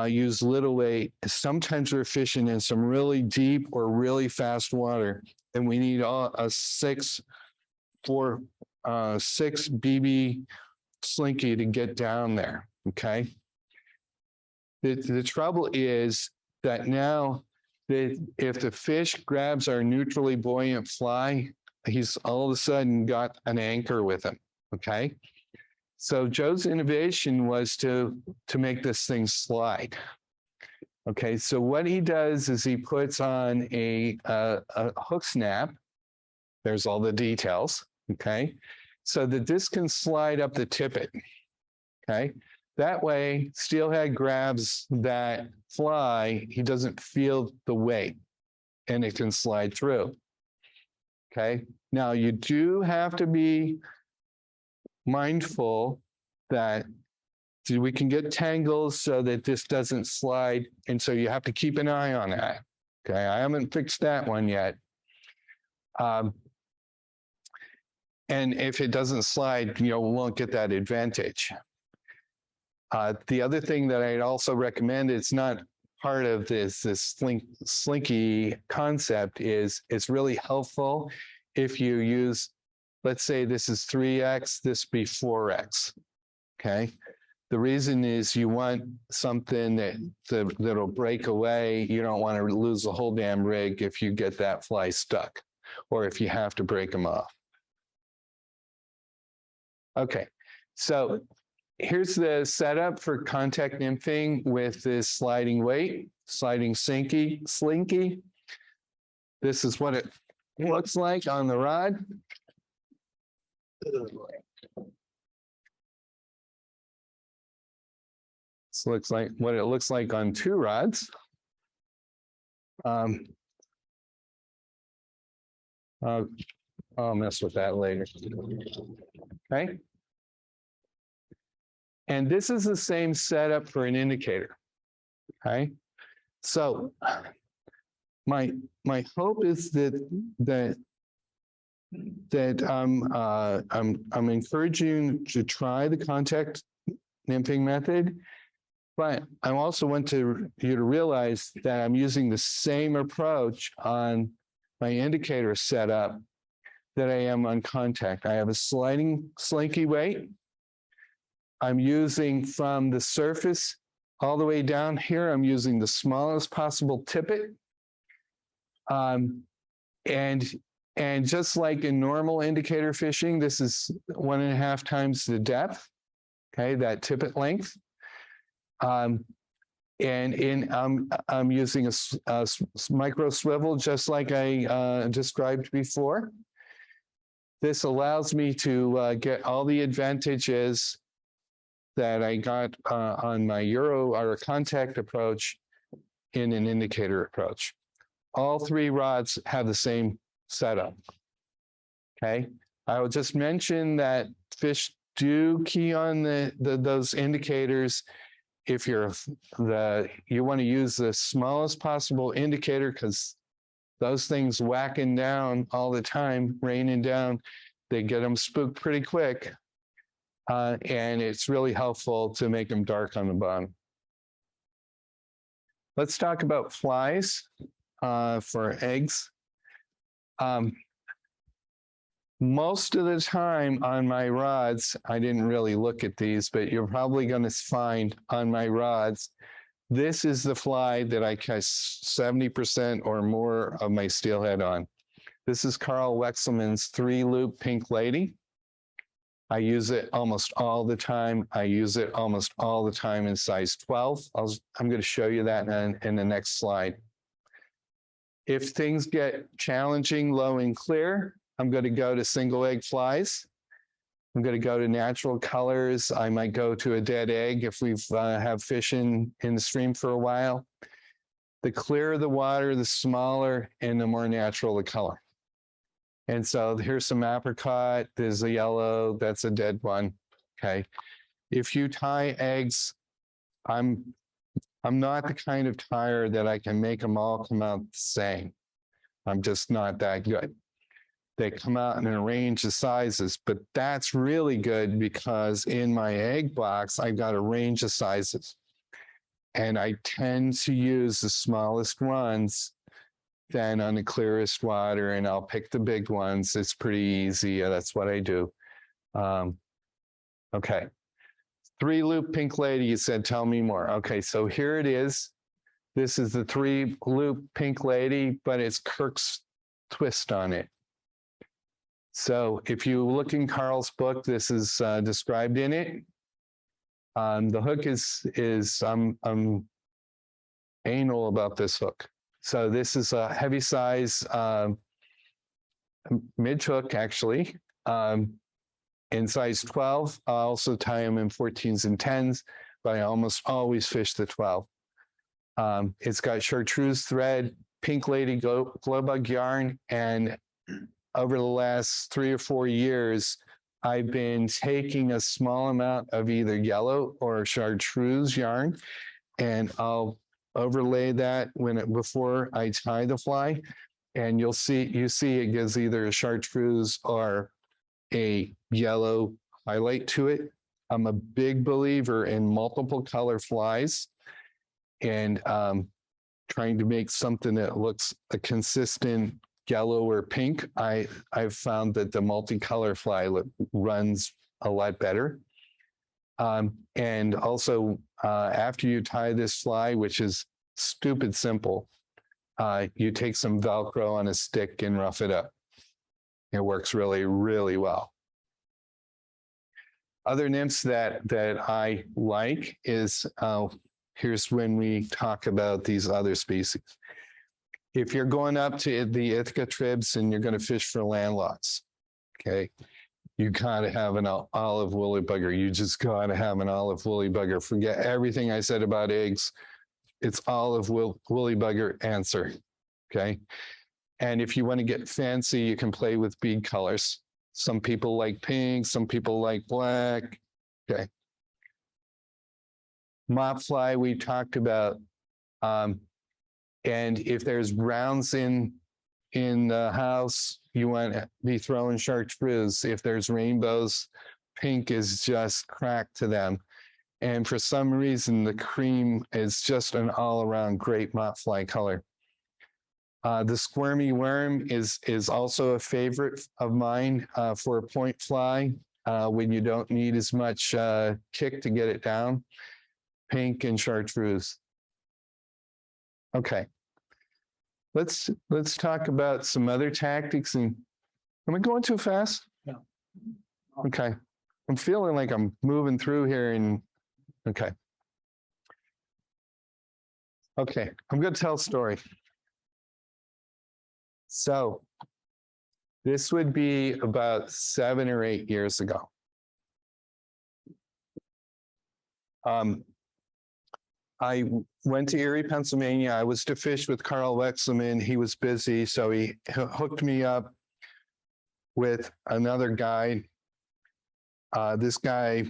use little weight. Sometimes we're fishing in some really deep or really fast water, and we need a 6 BB slinky to get down there. Okay. The trouble is that now, if the fish grabs our neutrally buoyant fly, he's all of a sudden got an anchor with him. Okay. So Joe's innovation was to make this thing slide. Okay. So what he does is he puts on a hook snap. There's all the details. Okay. So that this can slide up the tippet. Okay. That way, steelhead grabs that fly, he doesn't feel the weight, and it can slide through. Okay. Now you do have to be mindful that we can get tangles so that this doesn't slide, and so you have to keep an eye on that. Okay. I haven't fixed that one yet. And if it doesn't slide, we won't get that advantage. The other thing that I'd also recommend, it's not part of this slinky concept, is it's really helpful if you use, let's say this is 3X, this be 4X. Okay. The reason is you want something that'll break away. You don't want to lose the whole damn rig if you get that fly stuck, or if you have to break them off. Okay. So here's the setup for contact nymphing with this sliding weight, sliding slinky. This is what it looks like on the rod. This looks like what it looks like on two rods. I'll mess with that later. Okay. And this is the same setup for an indicator. Okay. So my hope is that I'm encouraging you to try the contact nymphing method, but I also want you to realize that I'm using the same approach on my indicator setup that I am on contact. I have a sliding slinky weight. I'm using from the surface all the way down here, I'm using the smallest possible tippet. And just like in normal indicator fishing, this is 1.5 times the depth, okay, that tippet length. I'm using a micro swivel, just like I described before. This allows me to get all the advantages that I got on my Euro or contact approach in an indicator approach. All three rods have the same setup. Okay, I will just mention that fish do key on those indicators. If you want to use the smallest possible indicator, because those things whacking down all the time, raining down, they get them spooked pretty quick. And it's really helpful to make them dark on the bottom. Let's talk about flies for eggs. Most of the time on my rods, I didn't really look at these, but you're probably going to find on my rods, this is the fly that I catch 70% or more of my steelhead on. This is Carl Wexelman's 3-loop pink lady. I use it almost all the time. I use it almost all the time in size 12. I'm going to show you that in the next slide. If things get challenging, low and clear, I'm going to go to single egg flies. I'm going to go to natural colors. I might go to a dead egg if we've have fish in the stream for a while. The clearer the water, the smaller and the more natural the color. And so here's some apricot. There's a yellow. That's a dead one. Okay. If you tie eggs, I'm not the kind of tire that I can make them all come out the same. I'm just not that good. They come out in a range of sizes, but that's really good because in my egg box, I've got a range of sizes. And I tend to use the smallest ones than on the clearest water, and I'll pick the big ones. It's pretty easy. That's what I do. Okay. 3-loop pink lady, you said, tell me more. Okay, so here it is. This is the 3-loop pink lady, but it's Kirk's twist on it. So if you look in Carl's book, this is described in it. The hook is I'm anal about this hook. So this is a heavy size midge hook, actually, in size 12. I also tie them in 14s and 10s, but I almost always fish the 12. It's got chartreuse thread, pink lady glow bug yarn, and over the last 3 or 4 years, I've been taking a small amount of either yellow or chartreuse yarn, and I'll overlay that before I tie the fly, and you see it gives either a chartreuse or a yellow highlight to it. I'm a big believer in multiple color flies, and trying to make something that looks a consistent yellow or pink. I've found that the multicolor fly runs a lot better. And also, after you tie this fly, which is stupid simple, you take some Velcro on a stick and rough it up. It works really, really well. Other nymphs that I like is, here's when we talk about these other species. if you're going up to the Ithaca Tribs and you're going to fish for landlots, okay, you gotta have an olive woolly bugger. You just gotta have an olive woolly bugger. Forget everything I said about eggs. It's olive woolly bugger answer, okay? And if you want to get fancy, you can play with bead colors. Some people like pink, some people like black, okay? Mop fly we talked about. And if there's rounds in the house, you want to be throwing chartreuse. If there's rainbows, pink is just crack to them. And for some reason, the cream is just an all-around great mop fly color. The squirmy worm is also a favorite of mine for a point fly when you don't need as much kick to get it down. Pink and chartreuse. Okay. Let's talk about some other tactics. And am I going too fast? No. Okay. I'm feeling like I'm moving through here and okay. Okay, I'm going to tell a story. So this would be about 7 or 8 years ago. I went to Erie, Pennsylvania. I was to fish with Carl Wexelman. He was busy, so he hooked me up with another guide. This guy,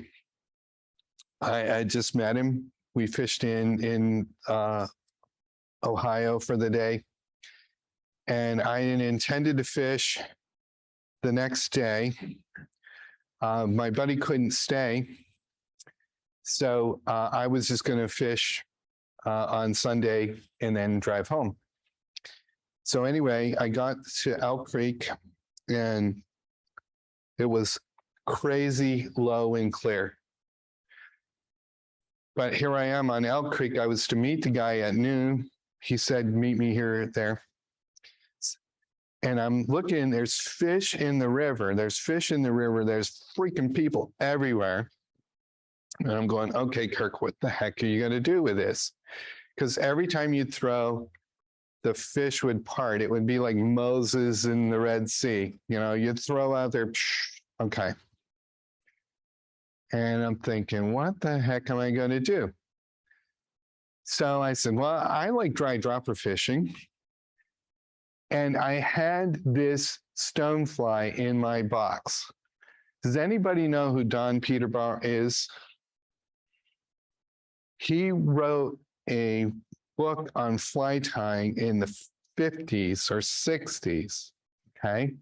I just met him. We fished in Ohio for the day. And I intended to fish the next day. My buddy couldn't stay. So I was just going to fish on Sunday and then drive home. So anyway, I got to Elk Creek and it was crazy low and clear. But here I am on Elk Creek. I was to meet the guy at noon. He said, meet me here there. And I'm looking, there's fish in the river. There's fish in the river. There's freaking people everywhere. And I'm going, okay, Kirk, what the heck are you going to do with this? Because every time you'd throw, the fish would part. It would be like Moses in the Red Sea. You know, you'd throw out there, okay. And I'm thinking, what the heck am I going to do? So I said, well, I like dry dropper fishing. And I had this stonefly in my box. Does anybody know who Don Peterbar is? He wrote a book on fly tying in the 50s or 60s, okay?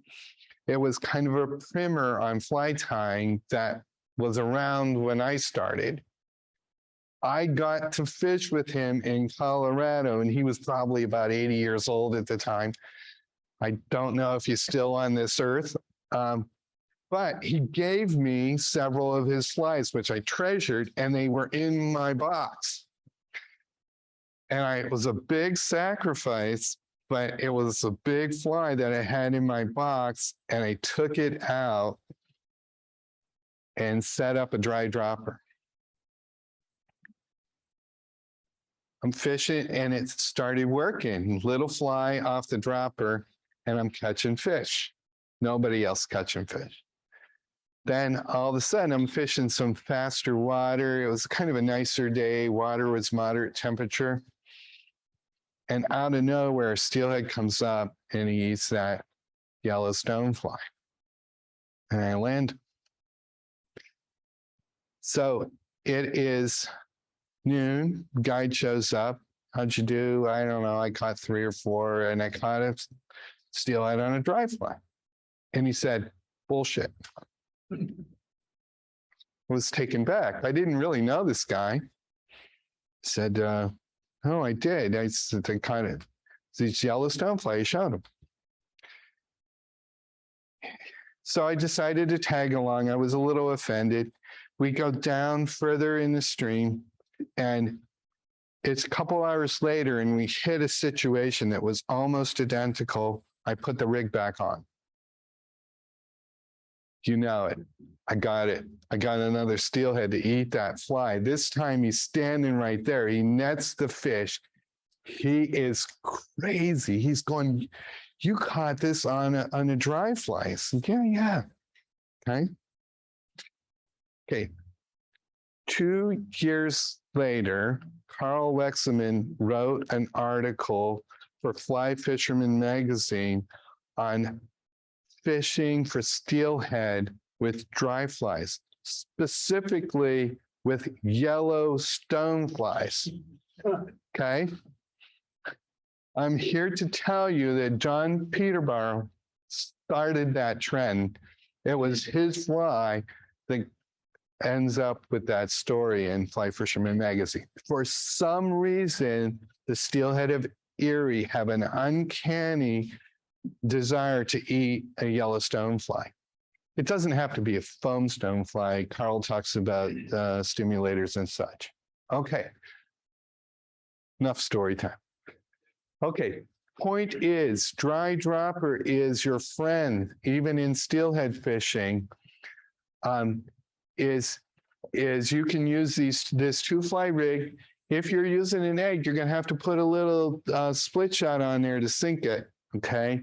It was kind of a primer on fly tying that was around when I started. I got to fish with him in Colorado, and he was probably about 80 years old at the time. I don't know if he's still on this earth, but he gave me several of his flies, which I treasured, and they were in my box. And it was a big sacrifice, but it was a big fly that I had in my box, and I took it out and set up a dry dropper. I'm fishing, and it started working. Little fly off the dropper, and I'm catching fish. Nobody else catching fish. Then all of a sudden, I'm fishing some faster water. It was kind of a nicer day. Water was moderate temperature. And out of nowhere, steelhead comes up, and he eats that yellow stonefly. And I land. So it is noon. Guide shows up. How'd you do? I don't know. I caught 3 or 4, and I caught a steelhead on a dry fly. And he said, bullshit. I was taken back. I didn't really know this guy. Said, oh, I did. I said, I kind of, these yellow stonefly, I showed him. So I decided to tag along. I was a little offended. We go down further in the stream, and it's a couple hours later, and we hit a situation that was almost identical. I put the rig back on. You know it. I got it. I got another steelhead to eat that fly. This time he's standing right there. He nets the fish. He is crazy. He's going, you caught this on a dry fly. I said, yeah. Okay. Okay. 2 years later, Carl Wexelman wrote an article for Fly Fisherman magazine on fishing for steelhead with dry flies, specifically with yellow stoneflies. Okay. I'm here to tell you that John Peterborough started that trend. It was his fly that ends up with that story in Fly Fisherman magazine. For some reason, the steelhead of Erie have an uncanny desire to eat a yellow stonefly. It doesn't have to be a foam stonefly. Carl talks about stimulators and such. Okay. Enough story time. Okay. Point is, dry dropper is your friend, even in steelhead fishing. Is you can use this 2-fly rig. If you're using an egg, you're going to have to put a little split shot on there to sink it. Okay.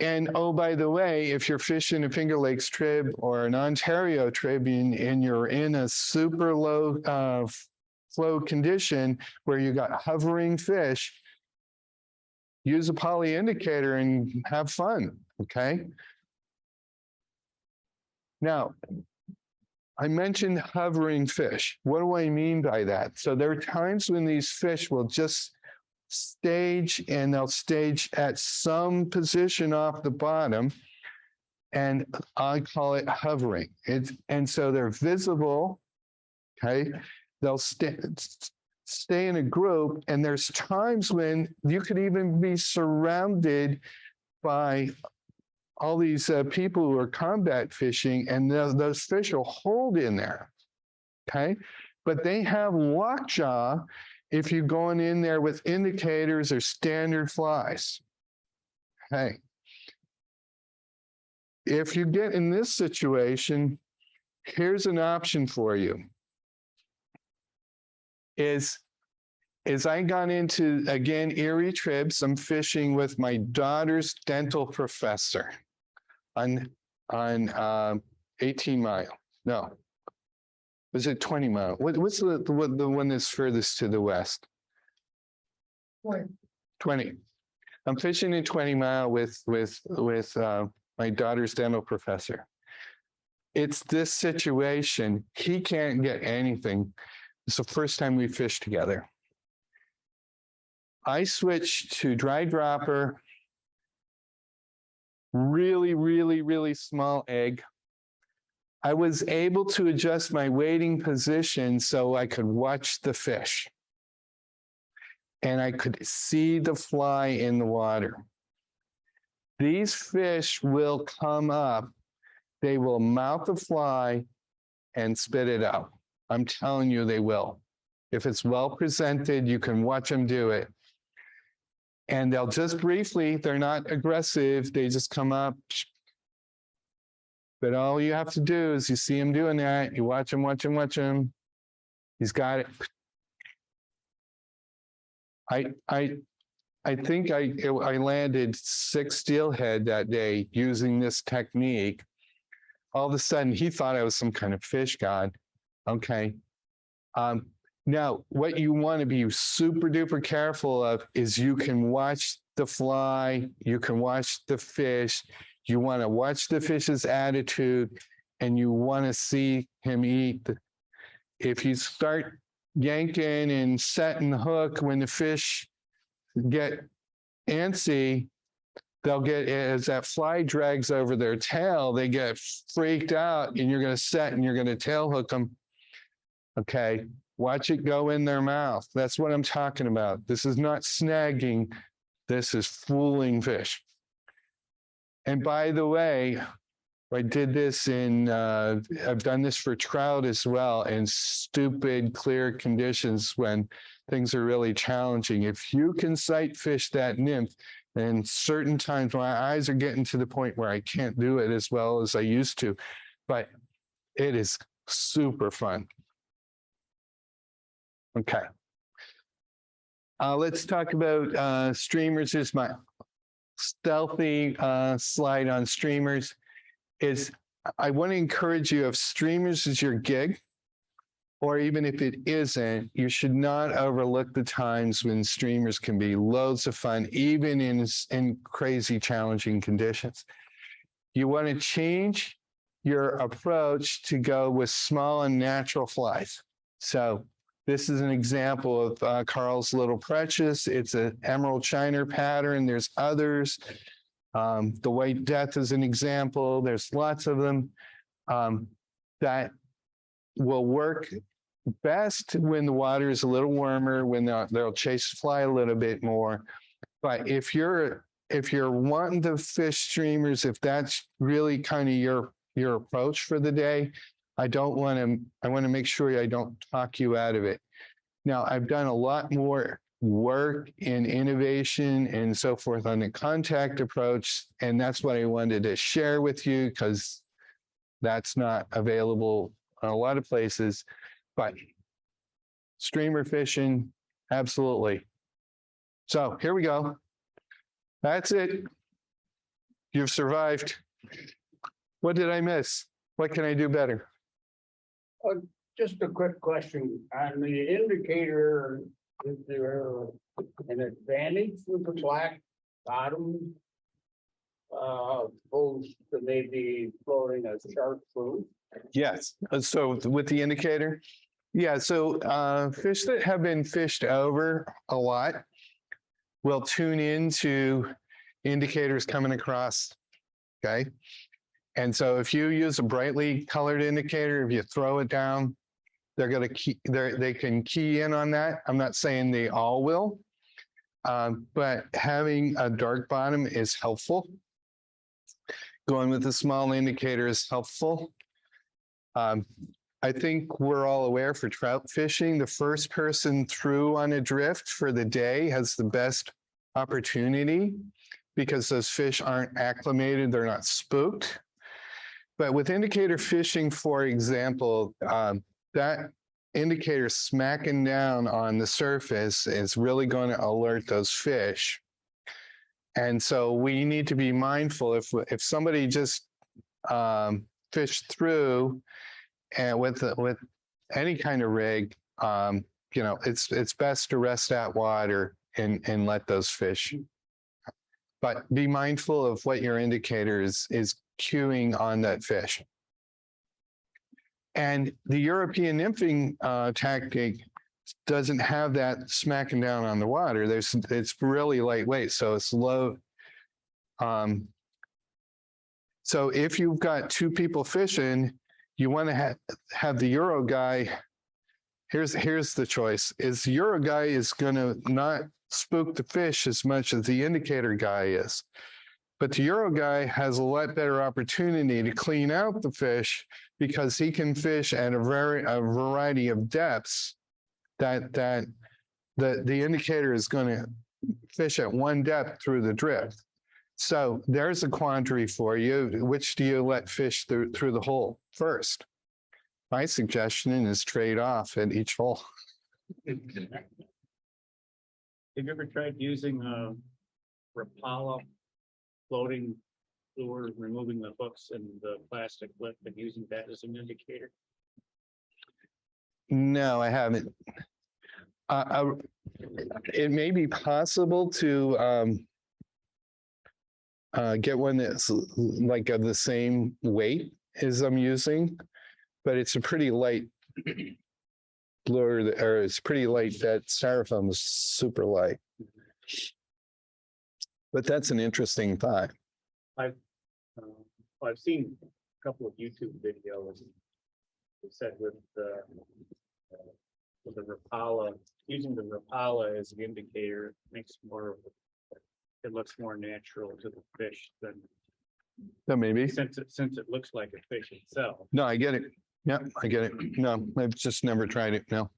And oh, by the way, if you're fishing a Finger Lakes trib or an Ontario trib and you're in a super low flow condition where you got hovering fish, use a poly indicator and have fun. Okay. Now, I mentioned hovering fish. What do I mean by that? So there are times when these fish will just stage, and they'll stage at some position off the bottom, and I call it hovering. And so they're visible, okay? They'll stay in a group, and there's times when you could even be surrounded by all these people who are combat fishing, and those fish will hold in there, okay? But they have lockjaw if you're going in there with indicators or standard flies. Okay. If you get in this situation, here's an option for you. Is I got into, again, Erie tribs. I'm fishing with my daughter's dental professor on 18 mile. No. Was it 20 mile? What's the one that's furthest to the west? 20. I'm fishing in 20 mile with my daughter's dental professor. It's this situation. He can't get anything. It's the first time we fished together. I switched to dry dropper, really, really, really small egg. I was able to adjust my wading position so I could watch the fish. And I could see the fly in the water. These fish will come up. They will mouth the fly and spit it out. I'm telling you, they will. If it's well presented, you can watch them do it. And they'll just briefly, they're not aggressive. They just come up. But all you have to do is you see him doing that. You watch him, watch him, watch him. He's got it. I think I landed 6 steelhead that day using this technique. All of a sudden, he thought I was some kind of fish god. Okay. Now, what you want to be super duper careful of is you can watch the fly, you can watch the fish. You want to watch the fish's attitude, and you want to see him eat. If you start yanking and setting the hook when the fish get antsy, they'll get, as that fly drags over their tail, they get freaked out, and you're going to set and you're going to tail hook them. Okay, watch it go in their mouth. That's what I'm talking about. This is not snagging. This is fooling fish. And by the way, I did this I've done this for trout as well in stupid, clear conditions when things are really challenging. If you can sight fish that nymph, and certain times my eyes are getting to the point where I can't do it as well as I used to, but it is super fun. Okay. Let's talk about streamers. Here's my stealthy slide on streamers. I want to encourage you, if streamers is your gig, or even if it isn't, you should not overlook the times when streamers can be loads of fun, even in crazy challenging conditions. You want to change your approach to go with small and natural flies. So this is an example of Carl's Little Precious. It's an emerald shiner pattern. There's others. The White Death is an example. There's lots of them that will work best when the water is a little warmer, when they'll chase the fly a little bit more. But if you're wanting to fish streamers, if that's really kind of your approach for the day, I want to make sure I don't talk you out of it. Now, I've done a lot more work in innovation and so forth on the contact approach, and that's what I wanted to share with you, because that's not available in a lot of places. But streamer fishing, absolutely. So here we go. That's it. You've survived. What did I miss? What can I do better? Just a quick question on the indicator. Is there an advantage with the black bottom? Opposed to maybe floating a shark food? Yes. So with the indicator, yeah. So fish that have been fished over a lot will tune into indicators coming across. Okay. And so if you use a brightly colored indicator, if you throw it down, they're going to they can key in on that. I'm not saying they all will, but having a dark bottom is helpful. Going with a small indicator is helpful. I think we're all aware, for trout fishing, the first person through on a drift for the day has the best opportunity, because those fish aren't acclimated, they're not spooked. But with indicator fishing, for example, that indicator smacking down on the surface is really going to alert those fish. And so we need to be mindful, if somebody just fished through and with any kind of rig, it's best to rest that water and let those fish. But be mindful of what your indicator is cueing on that fish. And the European nymphing tactic doesn't have that smacking down on the water. It's really lightweight, so it's low. So if you've got two people fishing, you want to have the Euro guy. Here's the choice: is the Euro guy is going to not spook the fish as much as the indicator guy is. But the Euro guy has a lot better opportunity to clean out the fish, because he can fish at a variety of depths that the indicator is going to fish at one depth through the drift. So there's a quandary for you. Which do you let fish through the hole first? My suggestion is trade off at each hole. Have you ever tried using Rapala floating lure, removing the hooks and the plastic lip and using that as an indicator? No, I haven't. It may be possible to get one that's like of the same weight as I'm using, but it's a pretty light lure, or it's pretty light. That styrofoam is super light. But that's an interesting thought. I've seen a couple of YouTube videos that said with the Rapala, using the Rapala as an indicator makes it looks more natural to the fish than So maybe. since it looks like a fish itself. No, I get it. Yeah, I get it. No, I've just never tried it. No.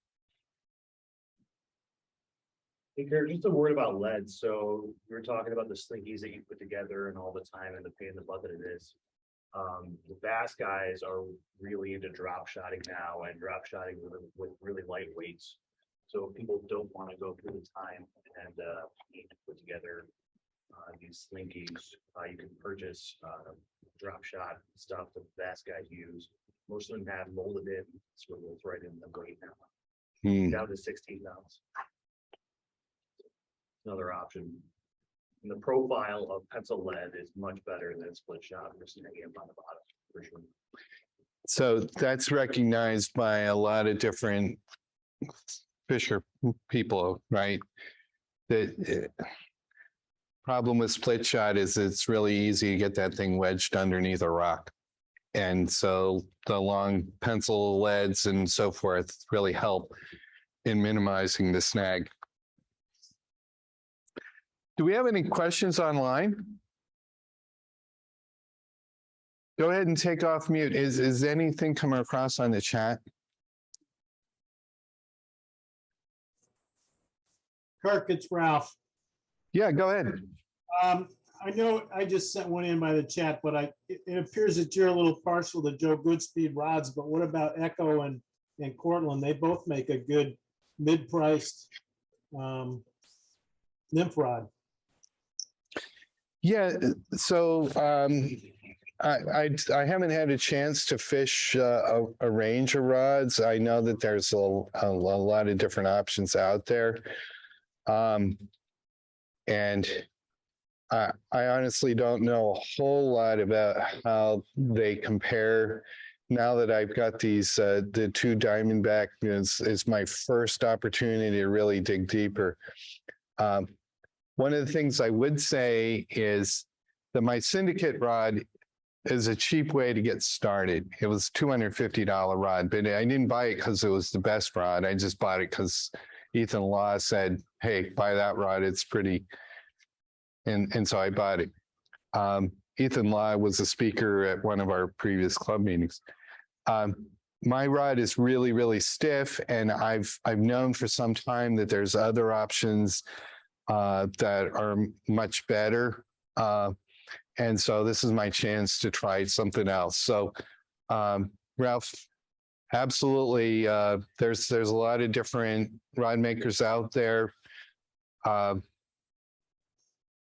Hey, Kirk, just a word about lead. So you were talking about the slinkies that you put together and all the time and the pain in the butt that it is. The bass guys are really into drop shotting now, and drop shotting with really light weights. So people don't want to go through the time and need to put together these slinkies. You can purchase drop shot stuff that the bass guys use. Most of them have molded in, so it goes right in the weight now, down to 16 pounds. Another option. And the profile of pencil lead is much better than split shot or snagging up on the bottom, for sure. So that's recognized by a lot of different fisher people, right? The problem with split shot is it's really easy to get that thing wedged underneath a rock. And so the long pencil leads and so forth really help in minimizing the snag. Do we have any questions online? Go ahead and take off mute. Is anything coming across on the chat? Kirk, it's Ralph. Yeah, go ahead. I know I just sent one in by the chat, but it appears that you're a little partial to Joe Goodspeed rods, but what about Echo and Cortland? They both make a good mid-priced nymph rod. Yeah, so I haven't had a chance to fish a range of rods. I know that there's a lot of different options out there. And I honestly don't know a whole lot about how they compare. Now that I've got these, the two Diamondback is my first opportunity to really dig deeper. One of the things I would say is that my syndicate rod is a cheap way to get started. It was $250 rod, but I didn't buy it because it was the best rod. I just bought it because Ethan Law said, hey, buy that rod, it's pretty. And so I bought it. Ethan Law was a speaker at one of our previous club meetings. My rod is really, really stiff, and I've known for some time that there's other options that are much better. And so this is my chance to try something else. So Ralph, absolutely. There's a lot of different rod makers out there.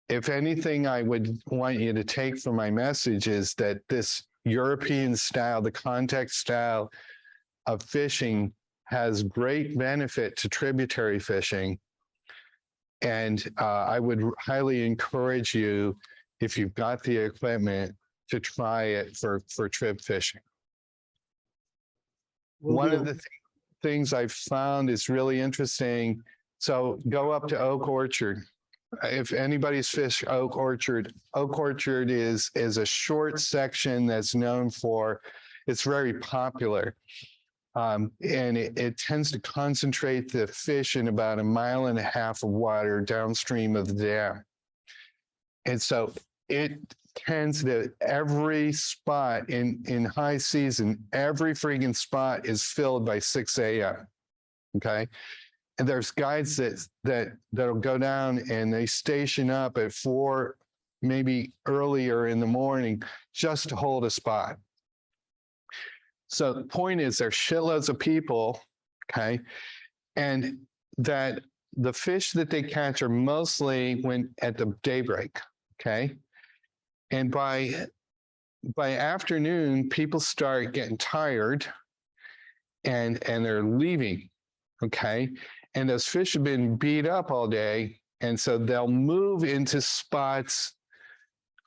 If anything, I would want you to take from my message is that this European style, the contact style of fishing has great benefit to tributary fishing. And I would highly encourage you, if you've got the equipment, to try it for trib fishing. One of the things I've found is really interesting. So go up to Oak Orchard. If anybody's fished Oak Orchard is a short section that's known for, it's very popular. And it tends to concentrate the fish in about 1.5 miles of water downstream of the dam. And so it tends to, every spot in high season, every freaking spot is filled by 6 a.m. Okay. And there's guides that'll go down and they station up at 4, maybe earlier in the morning, just to hold a spot. So the point is there's shitloads of people, okay, and that the fish that they catch are mostly at the daybreak, okay, and by afternoon people start getting tired, and they're leaving, okay, and those fish have been beat up all day, and so they'll move into spots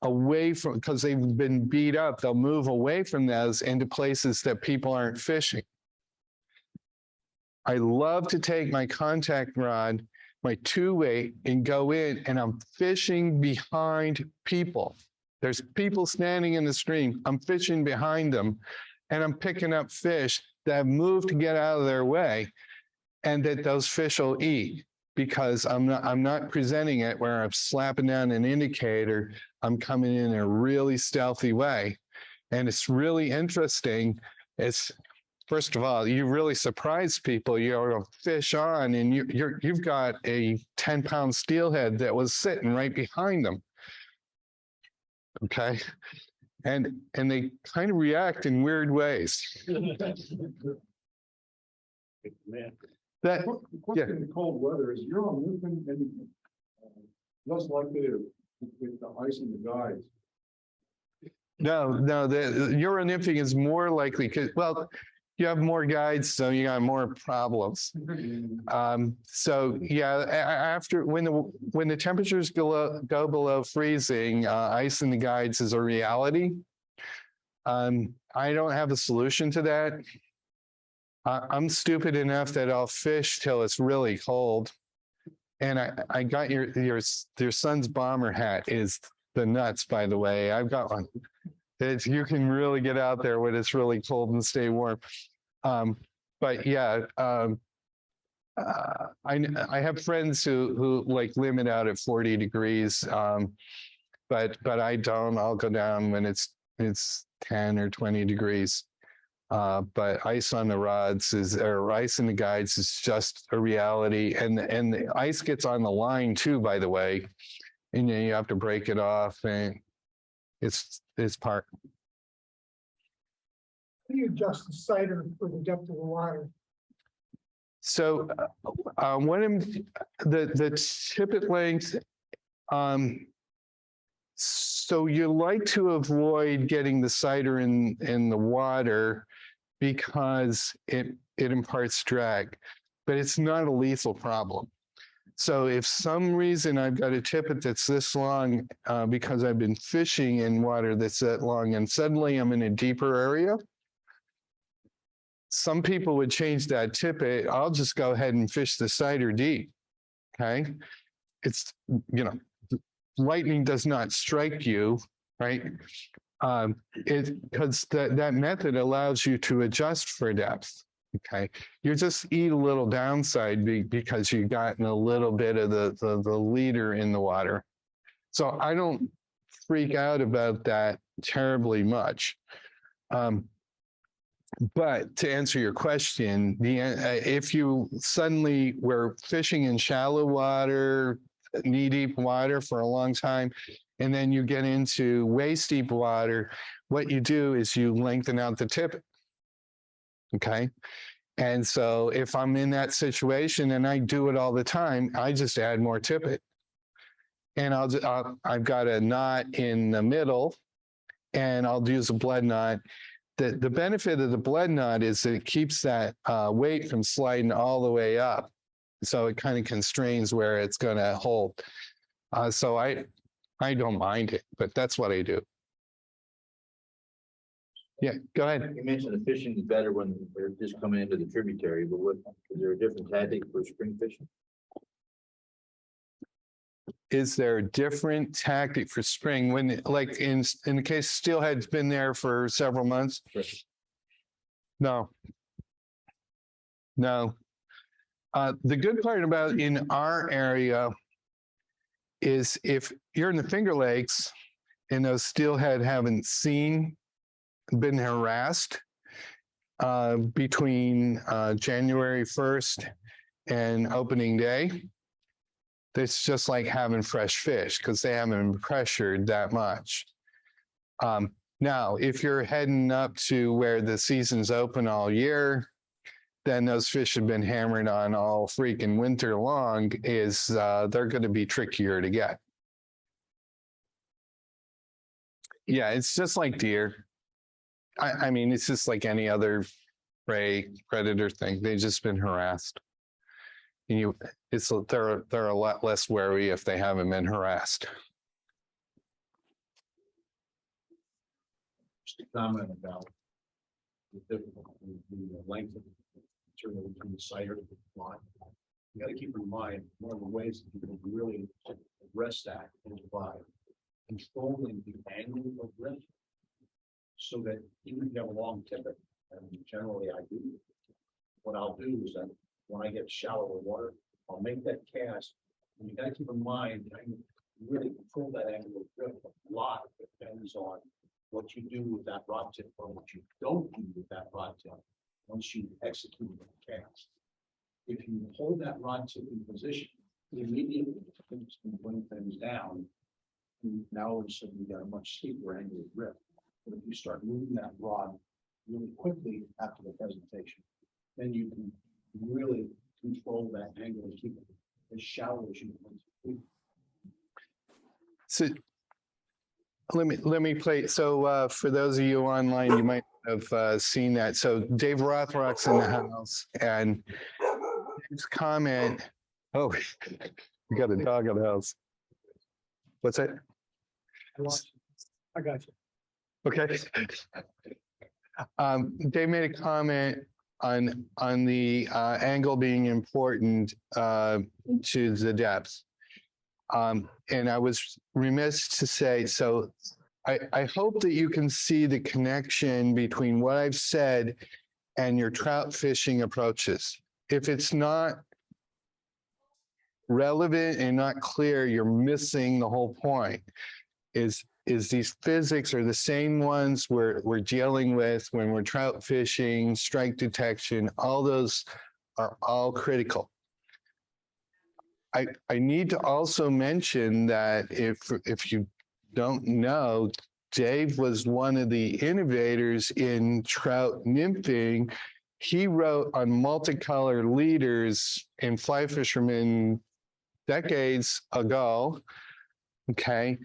away from, because they've been beat up, they'll move away from those into places that people aren't fishing. I love to take my contact rod, my 2-weight, and go in, and I'm fishing behind people. There's people standing in the stream. I'm fishing behind them, and I'm picking up fish that have moved to get out of their way, and that those fish will eat, because I'm not presenting it where I'm slapping down an indicator. I'm coming in a really stealthy way. And it's really interesting. It's, first of all, you really surprise people. You're a fish on, and you've got a 10-pound steelhead that was sitting right behind them. Okay. And they kind of react in weird ways. Man. That, The question in cold weather is you're on nymphing and less likely to get the ice in the guides. no, the Euro nymphing is more likely because, well, you have more guides, so you got more problems. So yeah, after when the temperatures go below freezing, ice in the guides is a reality. I don't have a solution to that. I'm stupid enough that I'll fish till it's really cold. And I got your son's bomber hat is the nuts, by the way. I've got one. You can really get out there when it's really cold and stay warm. But yeah, I have friends who like limit out at 40 degrees. But I don't. I'll go down when it's 10 or 20 degrees. But ice on the rods or ice in the guides is just a reality. And the ice gets on the line too, by the way. And you have to break it off, and it's part. How do you adjust the cider for the depth of the water? So one of the tippet length, so you like to avoid getting the cider in the water because it imparts drag, but it's not a lethal problem. So if some reason I've got a tippet that's this long because I've been fishing in water that's that long and suddenly I'm in a deeper area, some people would change that tippet. I'll just go ahead and fish the cider deep, okay? It's, lightning does not strike you, right? Because that method allows you to adjust for depth. Okay, you just eat a little downside because you've gotten a little bit of the leader in the water. So I don't freak out about that terribly much. But to answer your question, if you suddenly were fishing in shallow water, knee-deep water for a long time, and then you get into waist-deep water, what you do is you lengthen out the tippet. Okay. And so if I'm in that situation and I do it all the time, I just add more tippet. And I've got a knot in the middle and I'll use a bled knot. The benefit of the bled knot is that it keeps that weight from sliding all the way up. So it kind of constrains where it's going to hold. So I don't mind it, but that's what I do. Yeah, go ahead. You mentioned the fishing is better when they're just coming into the tributary, but is there a different tactic for spring fishing? Is there a different tactic for spring when, like in the case steelhead's been there for several months? Right. No. The good part about in our area is if you're in the Finger Lakes and those steelhead haven't been harassed between January 1st and opening day, it's just like having fresh fish because they haven't been pressured that much. Now, if you're heading up to where the season's open all year, then those fish have been hammered on all freaking winter long, they're going to be trickier to get. Yeah, it's just like deer. I mean, it's just like any other prey predator thing. They've just been harassed. And they're a lot less wary if they haven't been harassed. Just a comment about the length of the material between the cider and the line. You got to keep in mind, one of the ways that you can really address that is by controlling the angle of drift, so that even if you have a long tippet, and generally I do, what I'll do is that when I get shallower water, I'll make that cast. And you got to keep in mind, I can really control that angle of drift a lot. Depends on what you do with that rod tip or what you don't do with that rod tip once you execute the cast. If you hold that rod tip in position, immediately things can bring things down. And now all of a sudden you got a much steeper angle of drift. But if you start moving that rod really quickly after the presentation, then you can really control that angle and keep it as shallow as you want. So let me play. So for those of you online, you might have seen that. So Dave Rothrock's in the house, and his comment. Oh, we got a dog in the house. What's that? I got you. Okay. Dave made a comment on the angle being important to the depth. And I was remiss to say, so I hope that you can see the connection between what I've said and your trout fishing approaches. If it's not relevant and not clear, you're missing the whole point. Is these physics are the same ones we're dealing with when we're trout fishing, strike detection, all those are all critical. I need to also mention that if you don't know, Dave was one of the innovators in trout nymphing. He wrote on multicolor leaders in fly fishermen decades ago. Okay.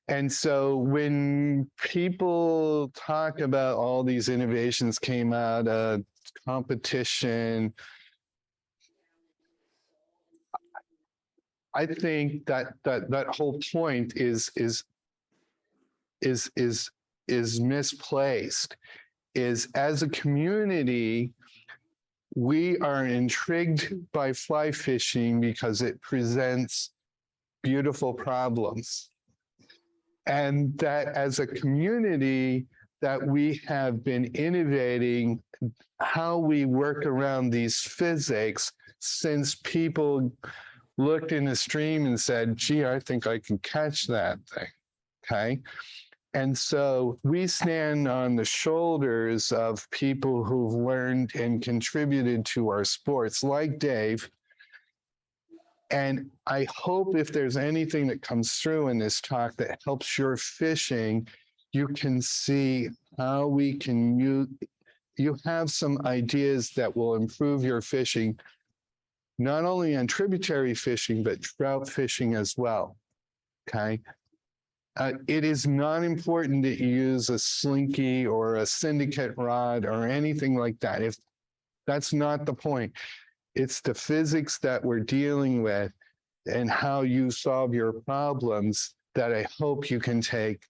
And so when people talk about all these innovations came out of competition, I think that whole point is misplaced. Is as a community, we are intrigued by fly fishing because it presents beautiful problems. And that as a community, that we have been innovating how we work around these physics since people looked in the stream and said, gee, I think I can catch that thing, okay? And so we stand on the shoulders of people who've learned and contributed to our sports, like Dave. And I hope if there's anything that comes through in this talk that helps your fishing, you can see how we can use, you have some ideas that will improve your fishing, not only on tributary fishing, but trout fishing as well, okay? It is not important that you use a slinky or a syndicate rod or anything like that. If that's not the point. It's the physics that we're dealing with and how you solve your problems that I hope you can take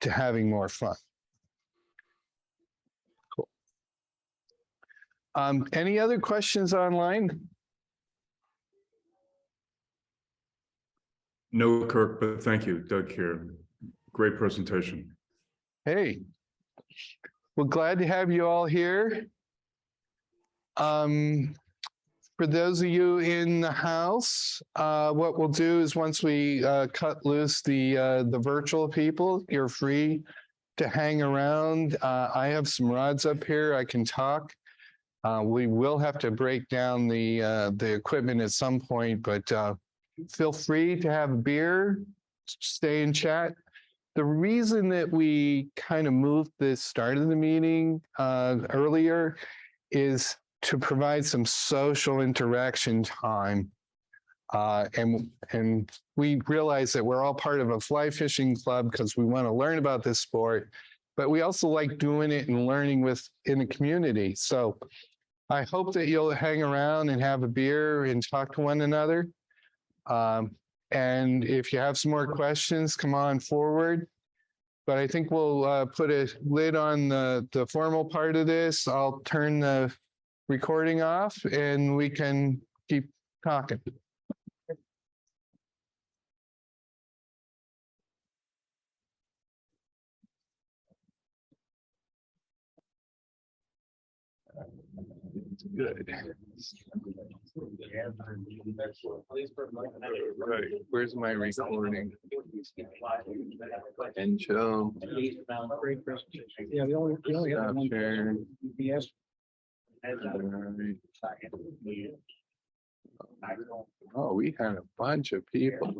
to having more fun. Cool. Any other questions online? No, Kirk, but thank you, Doug here. Great presentation. Hey, well, glad to have you all here. For those of you in the house, what we'll do is once we cut loose the virtual people, you're free to hang around. I have some rods up here. I can talk. We will have to break down the equipment at some point, but feel free to have a beer, stay and chat. The reason that we kind of moved the start of the meeting earlier is to provide some social interaction time. And we realize that we're all part of a fly fishing club because we want to learn about this sport, but we also like doing it and learning in the community. So I hope that you'll hang around and have a beer and talk to one another. And if you have some more questions, come on forward. But I think we'll put a lid on the formal part of this. I'll turn the recording off and we can keep talking. Good. Right. Where's my recording? And show. Yeah, we only have one. Share. Yes. Oh, we had a bunch of people.